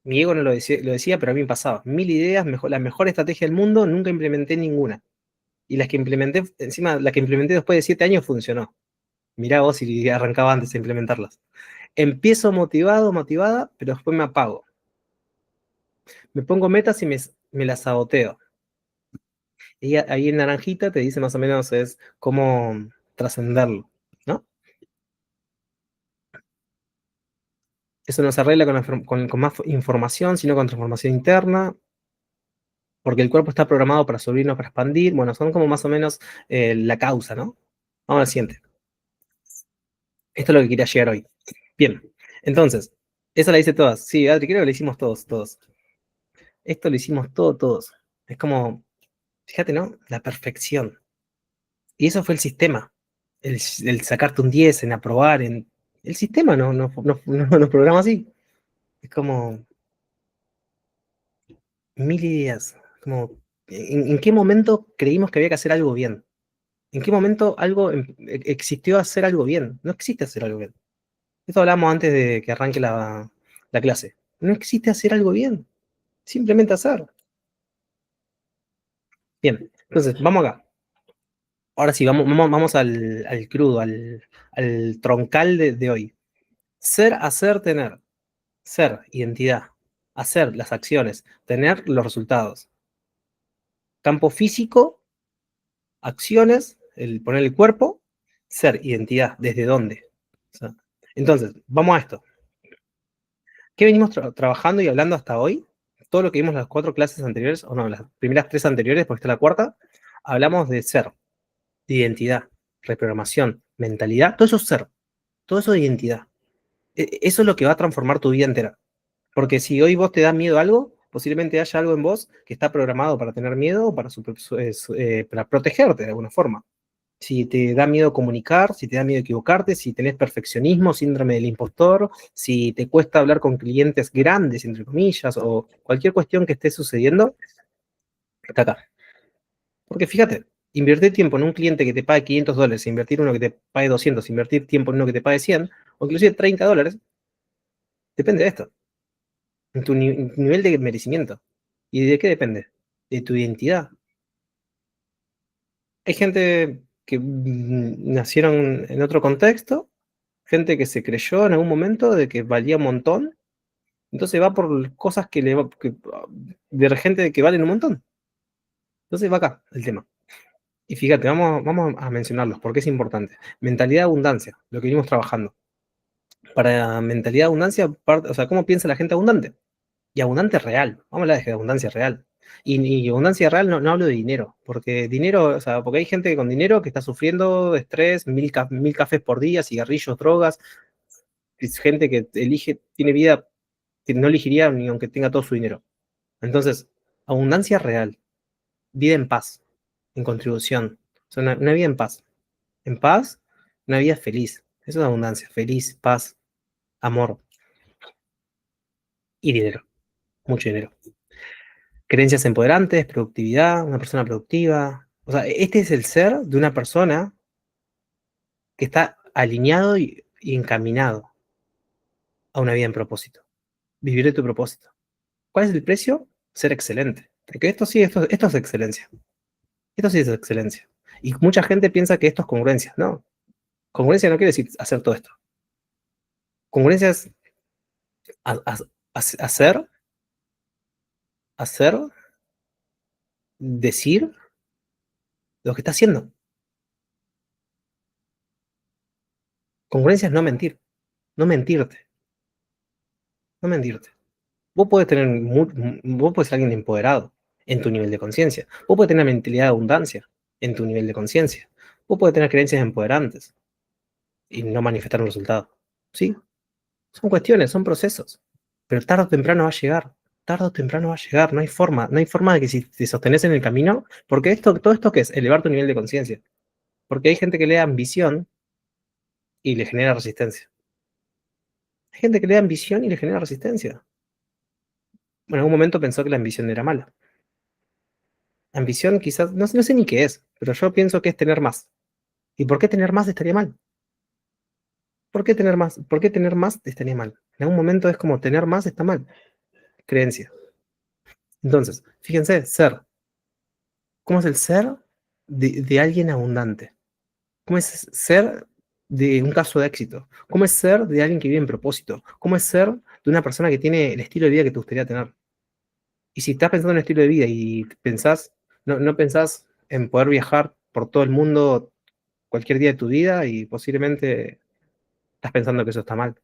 Mi ego no lo decía, pero a mí me pasaba. Mil ideas, la mejor estrategia del mundo, nunca implementé ninguna. Y las que implementé, encima, la que implementé después de 7 años funcionó. Mirá vos si arrancaba antes de implementarlas. Empiezo motivado, motivada, pero después me apago. Me pongo metas y me las saboteo. Y ahí en naranjita te dice más o menos es cómo trascenderlo, ¿no? Eso no se arregla con más información, sino con transformación interna, porque el cuerpo está programado para subir, no para expandir. Bueno, son como más o menos la causa, ¿no? Vamos al siguiente. Esto es lo que quería llegar hoy. Bien, entonces, esa la hice todas. Sí, Adri, creo que la hicimos todos, todos. Esto lo hicimos todos. Es como, fíjate, ¿no? La perfección. Y eso fue el sistema. El sacarte un 10, en aprobar, en... El sistema no nos programa así. Es como mil ideas. Como, ¿en qué momento creímos que había que hacer algo bien? ¿En qué momento algo existió hacer algo bien? No existe hacer algo bien. Esto hablamos antes de que arranque la clase. No existe hacer algo bien. Simplemente hacer. Bien, entonces, vamos acá. Ahora sí, vamos al crudo, al troncal de hoy. Ser, hacer, tener. Ser, identidad. Hacer las acciones. Tener los resultados. Campo físico, acciones, el poner el cuerpo. Ser, identidad. ¿Desde dónde? O sea, entonces, vamos a esto. ¿Qué venimos trabajando y hablando hasta hoy? Todo lo que vimos en las 4 clases anteriores, o no, las primeras 3 anteriores, porque está la cuarta, hablamos de ser, de identidad, reprogramación, mentalidad, todo eso es ser, todo eso de identidad. Eso es lo que va a transformar tu vida entera. Porque si hoy vos te da miedo a algo, posiblemente haya algo en vos que está programado para tener miedo o para protegerte de alguna forma. Si te da miedo comunicar, si te da miedo equivocarte, si tenés perfeccionismo, síndrome del impostor, si te cuesta hablar con clientes grandes, entre comillas, o cualquier cuestión que esté sucediendo, está acá. Porque fíjate, invertir tiempo en un cliente que te pague $500, invertir uno que te pague 200, invertir tiempo en uno que te pague 100, o inclusive $30, depende de esto, en tu nivel de merecimiento. ¿Y de qué depende? De tu identidad. Hay gente que nacieron en otro contexto, gente que se creyó en algún momento de que valía un montón, entonces va por cosas de gente que valen un montón. Entonces va acá el tema. Y fíjate, vamos a mencionarlos porque es importante. Mentalidad de abundancia, lo que venimos trabajando. Para mentalidad de abundancia, o sea, ¿cómo piensa la gente abundante? Y abundante real. Vamos a hablar de abundancia real. Y abundancia real no hablo de dinero, porque dinero, o sea, porque hay gente con dinero que está sufriendo de estrés, mil cafés por día, cigarrillos, drogas, es gente que tiene vida que no elegiría ni aunque tenga todo su dinero. Entonces, abundancia real, vida en paz, en contribución. O sea, una vida en paz. En paz, una vida feliz. Eso es abundancia. Feliz, paz, amor y dinero. Mucho dinero. Creencias empoderantes, productividad, una persona productiva. O sea, este es el ser de una persona que está alineado y encaminado a una vida en propósito. Vivir de tu propósito. ¿Cuál es el precio? Ser excelente. Porque esto sí, esto es excelencia. Esto sí es excelencia. Y mucha gente piensa que esto es congruencia. No, congruencia no quiere decir hacer todo esto. Congruencia es ha- ha- hacer, hacer, decir lo que está haciendo. Congruencia es no mentir, no mentirte, no mentirte. Vos podés tener, vos podés ser alguien empoderado en tu nivel de conciencia. Vos podés tener una mentalidad de abundancia en tu nivel de conciencia. Vos podés tener creencias empoderantes y no manifestar un resultado. ¿Sí? Son cuestiones, son procesos. Pero tarde o temprano va a llegar. Tarde o temprano va a llegar. No hay forma de que si te sostenés en el camino, porque todo esto que es elevar tu nivel de conciencia. Porque hay gente que le da ambición y le genera resistencia. Hay gente que le da ambición y le genera resistencia. Bueno, en algún momento pensó que la ambición era mala. Ambición quizás, no sé ni qué es, pero yo pienso que es tener más. ¿Y por qué tener más estaría mal? ¿Por qué tener más? ¿Por qué tener más estaría mal? En algún momento es como tener más está mal. Creencia. Entonces, fíjense, ser. ¿Cómo es el ser de alguien abundante? ¿Cómo es ser de un caso de éxito? ¿Cómo es ser de alguien que vive en propósito? ¿Cómo es ser de una persona que tiene el estilo de vida que te gustaría tener? Y si estás pensando en un estilo de vida y pensás, no pensás en poder viajar por todo el mundo cualquier día de tu vida y posiblemente estás pensando que eso está mal.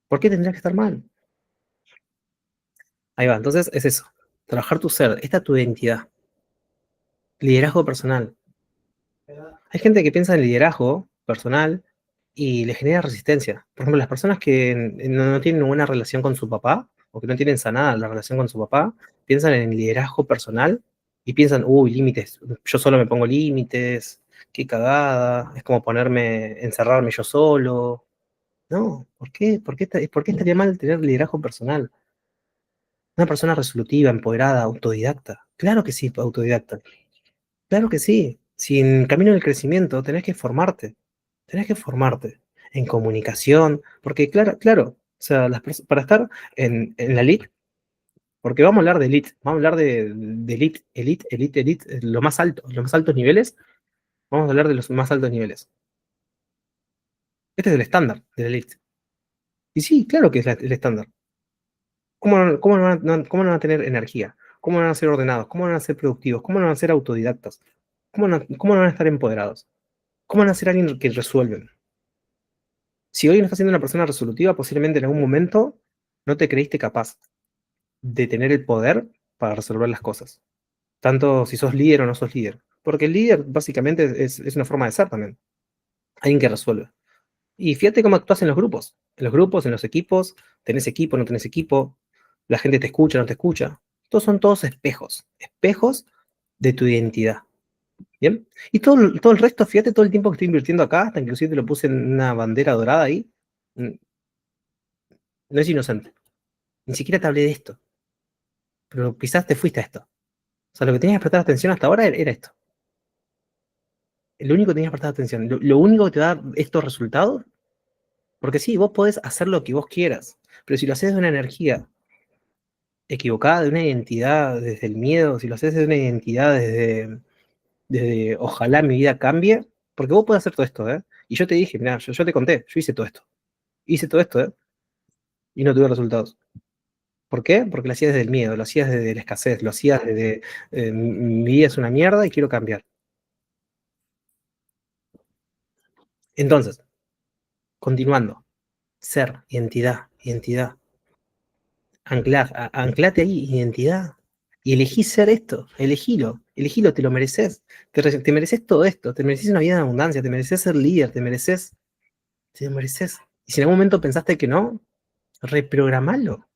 ¿Por qué tendría que estar mal? Ahí va, entonces es eso. Trabajar tu ser, esta es tu identidad. Liderazgo personal. Hay gente que piensa en liderazgo personal y le genera resistencia. Por ejemplo, las personas que no tienen una buena relación con su papá o que no tienen sanada la relación con su papá, piensan en liderazgo personal y piensan, uy, límites, yo solo me pongo límites, qué cagada, es como ponerme, encerrarme yo solo. No, ¿por qué? ¿Por qué estaría mal tener liderazgo personal? Una persona resolutiva, empoderada, autodidacta. Claro que sí, autodidacta. Claro que sí. Si en camino del crecimiento tenés que formarte en comunicación, porque claro, o sea, para estar en la elite, porque vamos a hablar de elite, vamos a hablar de elite, lo más alto, los más altos niveles, vamos a hablar de los más altos niveles. Este es el estándar de la elite. Y sí, claro que es el estándar. ¿Cómo cómo no van a tener energía? ¿Cómo no van a ser ordenados? ¿Cómo no van a ser productivos? ¿Cómo no van a ser autodidactas? Cómo no van a estar empoderados? ¿Cómo van a ser alguien que resuelven? Si hoy no estás siendo una persona resolutiva, posiblemente en algún momento no te creíste capaz de tener el poder para resolver las cosas. Tanto si sos líder o no sos líder. Porque el líder básicamente es una forma de ser también. Alguien que resuelve. Y fíjate cómo actúas en los grupos. En los grupos, en los equipos, tenés equipo, no tenés equipo, la gente te escucha, no te escucha. Estos son todos espejos. Espejos de tu identidad. ¿Bien? Y todo el resto, fíjate todo el tiempo que estoy invirtiendo acá, hasta inclusive te lo puse en una bandera dorada ahí. No es inocente. Ni siquiera te hablé de esto, pero quizás te fuiste a esto. O sea, lo que tenías que prestar atención hasta ahora era esto. Lo único que tenías que prestar atención. Lo único que te da estos resultados, porque sí, vos podés hacer lo que vos quieras, pero si lo haces de una energía equivocada, de una identidad desde el miedo, si lo haces de una identidad desde ojalá mi vida cambie, porque vos podés hacer todo esto, ¿eh? Y yo te dije, mira, yo te conté, yo hice todo esto, ¿eh? Y no tuve resultados. ¿Por qué? Porque lo hacías desde el miedo, lo hacías desde la escasez, lo hacías desde mi vida es una mierda y quiero cambiar. Entonces, continuando, ser, identidad, anclate ahí, identidad, y elegí ser esto, elegílo, te lo mereces, te mereces todo esto, te mereces una vida de abundancia, te mereces ser líder, te lo mereces. Y si en algún momento pensaste que no, reprogramalo,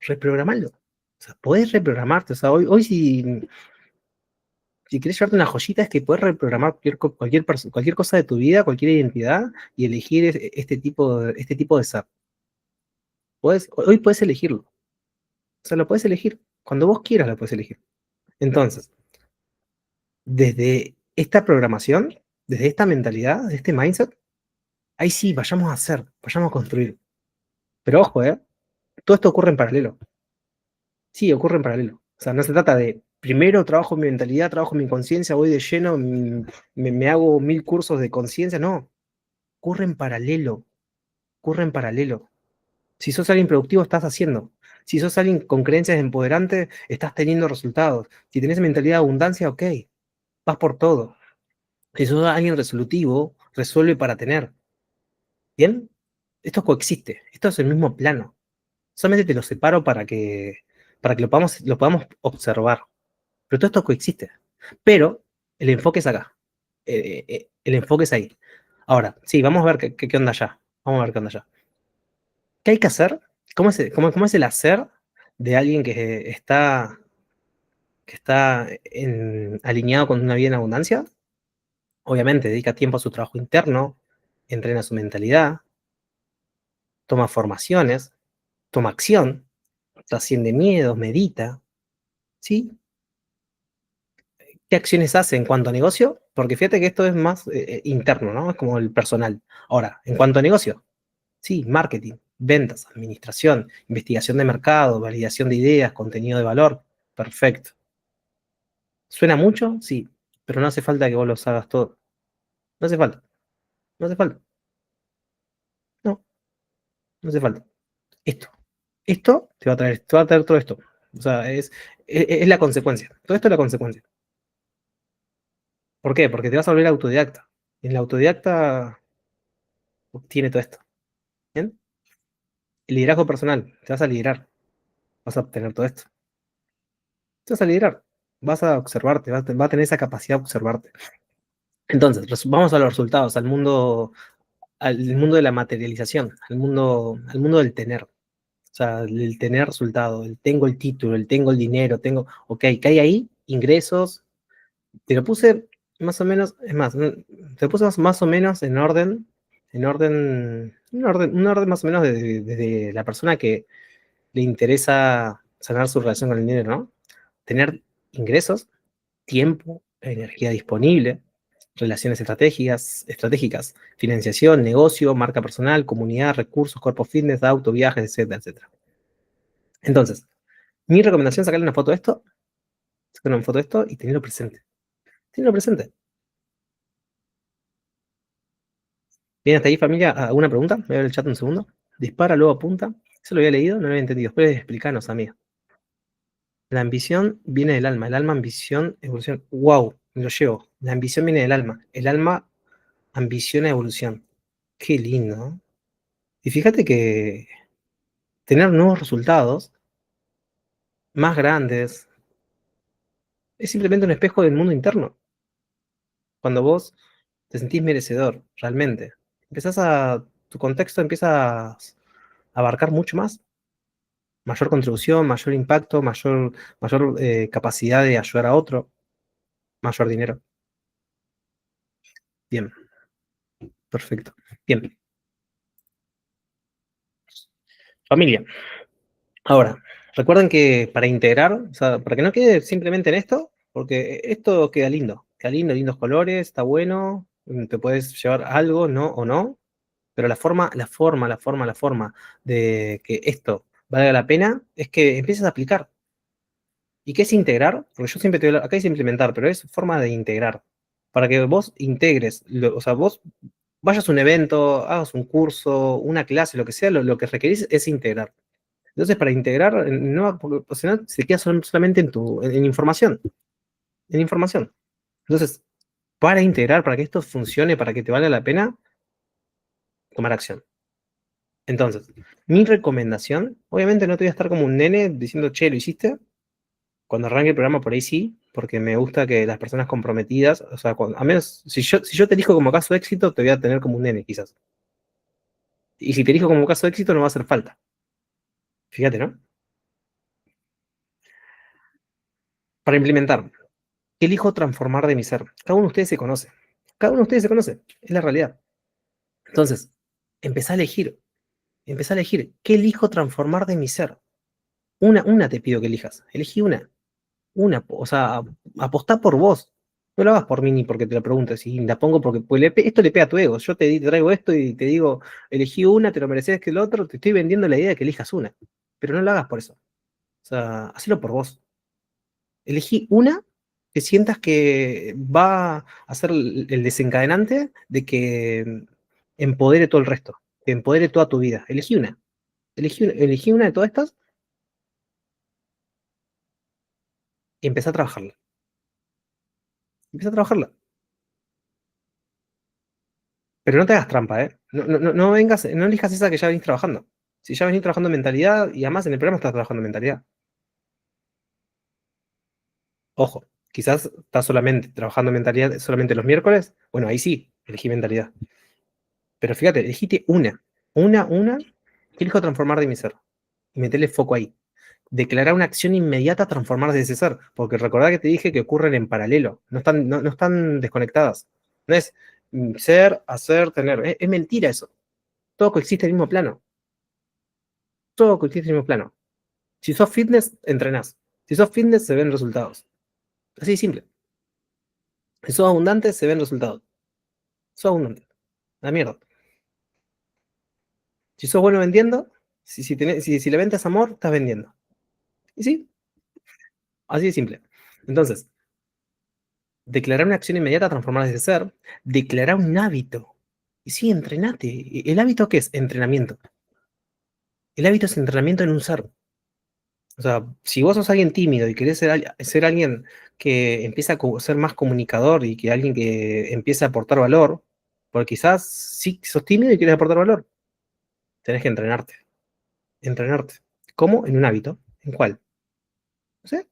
reprogramalo. O sea, podés reprogramarte, o sea, hoy si Si quieres llevarte una joyita es que puedes reprogramar cualquier cosa de tu vida, cualquier identidad y elegir este tipo de ser. Hoy puedes elegirlo. O sea, lo puedes elegir. Cuando vos quieras lo puedes elegir. Entonces, desde esta programación, desde esta mentalidad, desde este mindset, ahí sí, vayamos a hacer, vayamos a construir. Pero ojo, todo esto ocurre en paralelo. Sí, ocurre en paralelo. O sea, no se trata de primero trabajo mi mentalidad, trabajo mi conciencia, voy de lleno, me hago 1000 cursos de conciencia. No, ocurre en paralelo, ocurre en paralelo. Si sos alguien productivo, estás haciendo. Si sos alguien con creencias empoderantes, estás teniendo resultados. Si tenés mentalidad de abundancia, ok, vas por todo. Si sos alguien resolutivo, resuelve para tener. ¿Bien? Esto coexiste, esto es el mismo plano. Solamente te lo separo para que lo podamos observar. Pero todo esto coexiste. Pero el enfoque es acá. El enfoque es ahí. Ahora, sí, vamos a ver qué onda allá. Vamos a ver qué onda allá. ¿Qué hay que hacer? ¿Cómo es el hacer de alguien que está alineado con una vida en abundancia? Obviamente, dedica tiempo a su trabajo interno, entrena su mentalidad, toma formaciones, toma acción, trasciende miedos, medita, ¿sí? ¿Qué acciones hace en cuanto a negocio? Porque fíjate que esto es más interno, ¿no? Es como el personal. Ahora, en cuanto a negocio, sí, marketing, ventas, administración, investigación de mercado, validación de ideas, contenido de valor. Perfecto. ¿Suena mucho? Sí, pero no hace falta que vos los hagas todo. No hace falta, no hace falta. No, no hace falta. Esto, esto te va a traer todo esto. O sea, es la consecuencia. Todo esto es la consecuencia. ¿Por qué? Porque te vas a volver autodidacta. Y el autodidacta obtiene todo esto. ¿Bien? El liderazgo personal, te vas a liderar, vas a obtener todo esto. Te vas a liderar, vas a observarte, vas a tener esa capacidad de observarte. Entonces, vamos a los resultados, al mundo de la materialización, al mundo del tener. O sea, el tener resultado, el tengo el título, el tengo el dinero, ok, ¿qué hay ahí? Ingresos. Te lo puse más o menos, es más, te lo puse más o menos un orden más o menos de la persona que le interesa sanar su relación con el dinero, ¿no? Tener ingresos, tiempo, energía disponible, relaciones estratégicas, financiación, negocio, marca personal, comunidad, recursos, cuerpo fitness, auto, viajes, etcétera, etcétera. Entonces, mi recomendación es sacarle una foto de esto, sacarle una foto de esto y tenerlo presente. Tenerlo presente. Bien, hasta ahí, familia. ¿Alguna pregunta? Voy a ver el chat un segundo. Dispara, luego apunta. Eso lo había leído, no lo había entendido. Después explicanos, amiga. La ambición viene del alma. El alma, ambición, evolución. ¡Wow! Me lo llevo. La ambición viene del alma. El alma ambiciona evolución. Qué lindo, ¿no? Y fíjate que tener nuevos resultados, más grandes, es simplemente un espejo del mundo interno. Cuando vos te sentís merecedor, realmente, tu contexto empieza a abarcar mucho más. Mayor contribución, mayor impacto, mayor capacidad de ayudar a otro, mayor dinero. Bien, perfecto. Bien, familia. Ahora, recuerden que para integrar, o sea, para que no quede simplemente en esto, porque esto queda lindo, lindos colores, está bueno, te puedes llevar algo, no o no, pero la forma de que esto valga la pena es que empieces a aplicar. ¿Y qué es integrar? Porque yo siempre te digo, acá es implementar, pero es forma de integrar. Para que vos integres, o sea, vos vayas a un evento, hagas un curso, una clase, lo que sea, lo que requerís es integrar. Entonces, para integrar, no, porque, o sea, se queda solamente en información, en información. Entonces, para integrar, para que esto funcione, para que te valga la pena, tomar acción. Entonces, mi recomendación, obviamente no te voy a estar como un nene diciendo, che, lo hiciste. Cuando arranque el programa por ahí sí, porque me gusta que las personas comprometidas, o sea, a menos, si yo te elijo como caso de éxito, te voy a tener como un nene, quizás. Y si te elijo como caso de éxito, no va a hacer falta. Fíjate, ¿no? Para implementar, ¿Qué elijo transformar de mi ser? Cada uno de ustedes se conoce. Cada uno de ustedes se conoce. Es la realidad. Entonces, empezá a elegir. Empezá a elegir. ¿Qué elijo transformar de mi ser? Una te pido que elijas. Elegí una. O sea, apostá por vos. No lo hagas por mí ni porque te lo preguntes. Y la pongo porque pues, esto le pega a tu ego. Yo te traigo esto y te digo, elegí una, te lo mereces que el otro. Te estoy vendiendo la idea de que elijas una. Pero no lo hagas por eso. O sea, hacelo por vos. Elegí una que sientas que va a ser el desencadenante de que empodere todo el resto, que empodere toda tu vida. Elegí una. Elegí una de todas estas y empecé a trabajarla. Empecé a trabajarla. Pero no te hagas trampa, ¿eh? No vengas, no elijas esa que ya venís trabajando. Si ya venís trabajando en mentalidad, y además en el programa estás trabajando en mentalidad. Ojo, quizás estás solamente trabajando en mentalidad solamente los miércoles. Bueno, ahí sí, elegí mentalidad. Pero fíjate, elegiste una, que elijo transformar de mi ser. Y metele foco ahí. Declarar una acción inmediata a transformar de ese ser. Porque recordá que te dije que ocurren en paralelo. No están desconectadas. No es ser, hacer, tener. Es mentira eso. Todo coexiste en el mismo plano. Todo coexiste en el mismo plano. Si sos fitness, entrenás. Si sos fitness, se ven resultados. Así de simple. Si sos abundante, se ven resultados. Sos abundante. La mierda. Si sos bueno vendiendo, si la venta es amor, estás vendiendo. Y sí, así de simple. Entonces, declarar una acción inmediata, transformar ese ser, declarar un hábito. Y sí, entrenate. ¿El hábito qué es? Entrenamiento. El hábito es entrenamiento en un ser. O sea, si vos sos alguien tímido y querés ser alguien que empieza a ser más comunicador y que alguien que empieza a aportar valor, porque quizás sí sos tímido y quieres aportar valor, tenés que entrenarte. Entrenarte. ¿Cómo? En un hábito. ¿En cuál? No sé.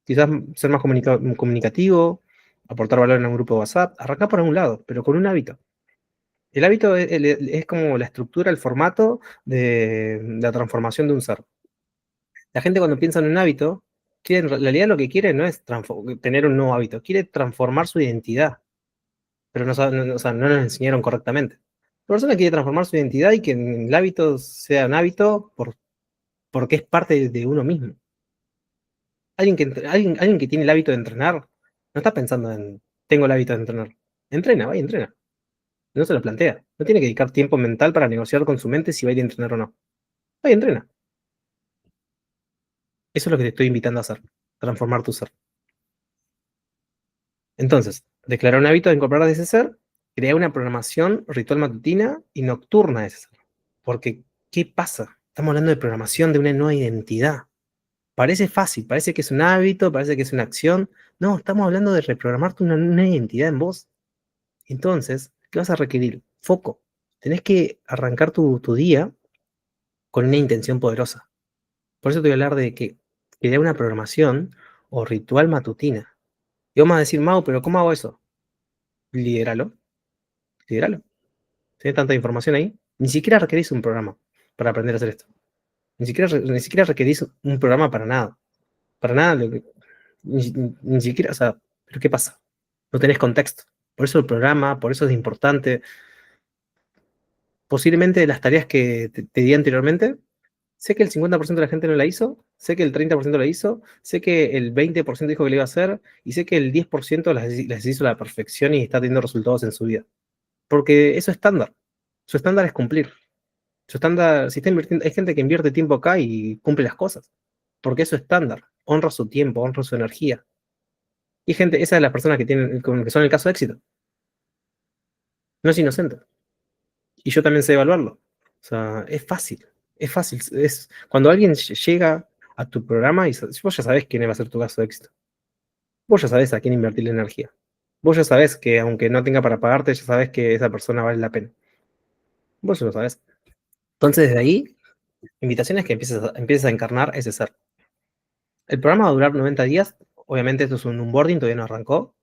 Quizás ser más comunicativo, aportar valor en un grupo de WhatsApp, arrancar por algún lado, pero con un hábito. El hábito es como la estructura, el formato de la transformación de un ser. La gente cuando piensa en un hábito, en realidad lo que quiere no es tener un nuevo hábito, quiere transformar su identidad, pero o sea, no nos enseñaron correctamente. La persona quiere transformar su identidad y que el hábito sea un hábito porque es parte de uno mismo. Alguien que tiene el hábito de entrenar, no está pensando en, tengo el hábito de entrenar. Entrena, va y entrena. No se lo plantea. No tiene que dedicar tiempo mental para negociar con su mente si va a ir a entrenar o no. Va y entrena. Eso es lo que te estoy invitando a hacer. Transformar tu ser. Entonces, declarar un hábito de incorporar de ese ser, crear una programación ritual matutina y nocturna de ese ser. Porque, ¿qué pasa? Estamos hablando de programación de una nueva identidad. Parece fácil, parece que es un hábito, parece que es una acción. No, estamos hablando de reprogramarte una identidad en vos. Entonces, ¿qué vas a requerir? Foco. Tenés que arrancar tu día con una intención poderosa. Por eso te voy a hablar de que crear una programación o ritual matutina. Y vamos a decir, Mau, pero ¿cómo hago eso? Lidéralo, lidéralo. Tienes tanta información ahí. Ni siquiera requerís un programa para aprender a hacer esto. Ni siquiera requerís un programa para nada. Para nada, ni siquiera, o sea, ¿pero qué pasa? No tenés contexto. Por eso el programa, por eso es importante. Posiblemente de las tareas que te di anteriormente, sé que el 50% de la gente no la hizo, sé que el 30% la hizo, sé que el 20% dijo que le iba a hacer, y sé que el 10% las hizo a la perfección y está teniendo resultados en su vida. Porque eso es estándar. Su estándar es cumplir. Su estándar, si está invirtiendo, hay gente que invierte tiempo acá y cumple las cosas. Porque es su estándar. Honra su tiempo, honra su energía. Y gente, esa es la persona que tienen, que son el caso de éxito. No es inocente. Y yo también sé evaluarlo. O sea, es fácil. Es fácil. Cuando alguien llega a tu programa y vos ya sabés quién va a ser tu caso de éxito. Vos ya sabés a quién invertir la energía. Vos ya sabés que aunque no tenga para pagarte, ya sabés que esa persona vale la pena. Vos ya lo sabés. Entonces, desde ahí, invitación es que empieces a encarnar ese ser. El programa va a durar 90 días. Obviamente, esto es un onboarding, todavía no arrancó.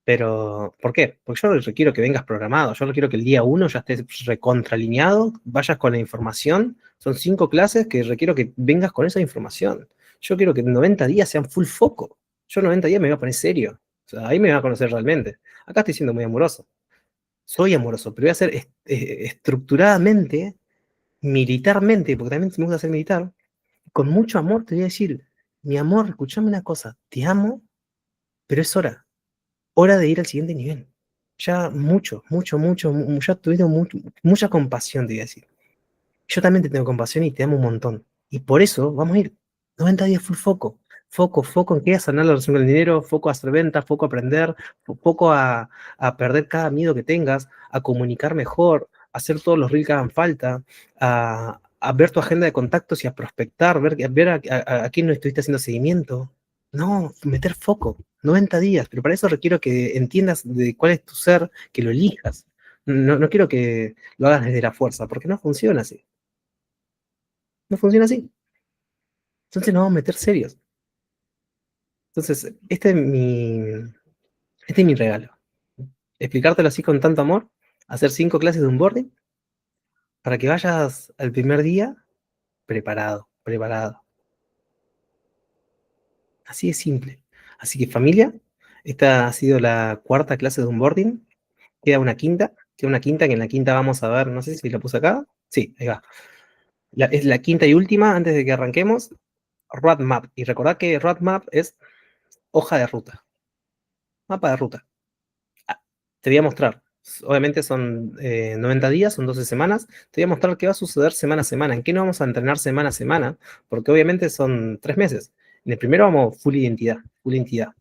Pero, ¿por qué? Porque yo requiero que vengas programado. Yo quiero que el día uno ya estés recontralineado, vayas con la información. Son 5 clases que requiero que vengas con esa información. Yo quiero que en 90 días sean full foco. Yo en 90 días me voy a poner serio. sea, ahí me va a conocer realmente. Acá estoy siendo muy amoroso. Soy amoroso, pero voy a ser estructuradamente, militarmente, porque también me gusta ser militar, con mucho amor te voy a decir, mi amor, escúchame una cosa, te amo, pero es hora de ir al siguiente nivel. Ya ya tuviste mucha compasión, te voy a decir. Yo también te tengo compasión y te amo un montón. Y por eso vamos a ir 90 días full foco. Foco en qué, a sanar la relación con el dinero, foco a hacer ventas, foco a aprender, foco a perder cada miedo que tengas, a comunicar mejor, a hacer todos los reels que hagan falta, a ver tu agenda de contactos y a prospectar, ver a quién no estuviste haciendo seguimiento. No, meter foco, 90 días, pero para eso requiero que entiendas de cuál es tu ser, que lo elijas. No quiero que lo hagas desde la fuerza, porque no funciona así. No funciona así. Entonces nos vamos a meter serios. Entonces, este es mi regalo. Explicártelo así con tanto amor, hacer 5 clases de onboarding para que vayas al primer día preparado. Así de simple. Así que familia, esta ha sido la cuarta clase de onboarding. Queda una quinta, que en la quinta vamos a ver, no sé si la puse acá. Sí, ahí va. Es la quinta y última antes de que arranquemos. Roadmap. Y recordad que roadmap es hoja de ruta, mapa de ruta. Ah, te voy a mostrar. Obviamente son 90 días, son 12 semanas. Te voy a mostrar qué va a suceder semana a semana, en qué nos vamos a entrenar semana a semana, porque obviamente son 3 meses. En el primero vamos full identidad,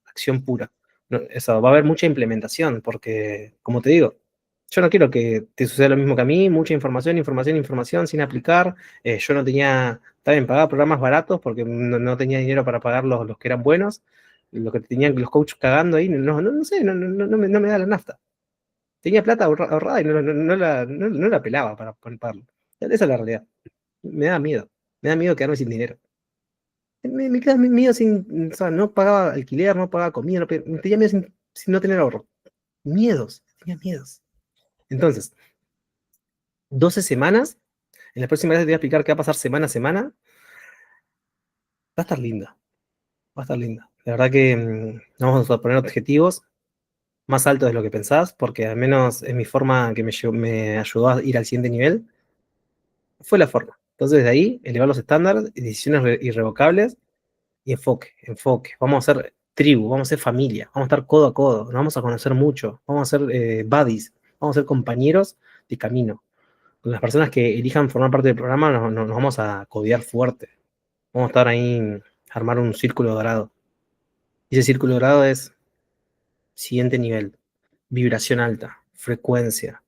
acción pura. No, eso, va a haber mucha implementación, porque, como te digo, yo no quiero que te suceda lo mismo que a mí, mucha información sin aplicar. Yo no tenía, también pagaba programas baratos porque no tenía dinero para pagar los que eran buenos, lo que tenían los coaches cagando ahí, no sé, no me da la nafta. Tenía plata ahorrada y no la pelaba para pagarlo. Esa es la realidad. Me da miedo quedarme sin dinero. Me queda miedo sin, o sea, no pagaba alquiler, no pagaba comida, tenía miedo sin no tener ahorro. Tenía miedos. Entonces, 12 semanas, en las próximas veces te voy a explicar qué va a pasar semana a semana. Va a estar linda, va a estar linda. La verdad que vamos a poner objetivos más altos de lo que pensás, porque al menos es mi forma que me ayudó a ir al siguiente nivel. Fue la forma. Entonces, de ahí, elevar los estándares, decisiones irrevocables y enfoque. Vamos a ser tribu, vamos a ser familia, vamos a estar codo a codo, nos vamos a conocer mucho, vamos a ser buddies, vamos a ser compañeros de camino. Con las personas que elijan formar parte del programa nos vamos a codear fuerte. Vamos a estar ahí, armar un círculo dorado. Y ese círculo dorado es siguiente nivel, vibración alta, frecuencia.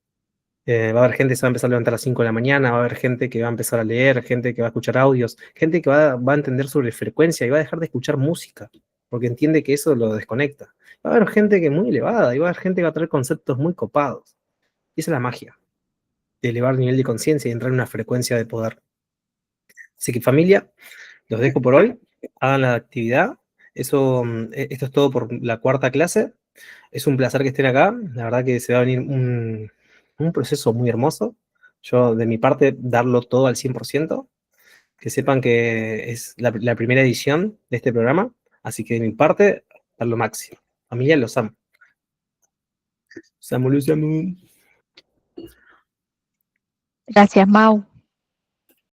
Va a haber gente que se va a empezar a levantar a las 5 de la mañana, va a haber gente que va a empezar a leer, gente que va a escuchar audios, gente que va a entender sobre frecuencia y va a dejar de escuchar música, porque entiende que eso lo desconecta. Va a haber gente que es muy elevada y va a haber gente que va a traer conceptos muy copados. Y esa es la magia, de elevar el nivel de conciencia y entrar en una frecuencia de poder. Así que familia, los dejo por hoy, hagan la actividad. Eso, esto es todo por la cuarta clase. Es un placer que estén acá. La verdad que se va a venir un proceso muy hermoso. Yo, de mi parte, darlo todo al 100%. Que sepan que es la primera edición de este programa. Así que de mi parte, dar lo máximo. Familia, los amo. Los amo, los amo. Gracias, Mau.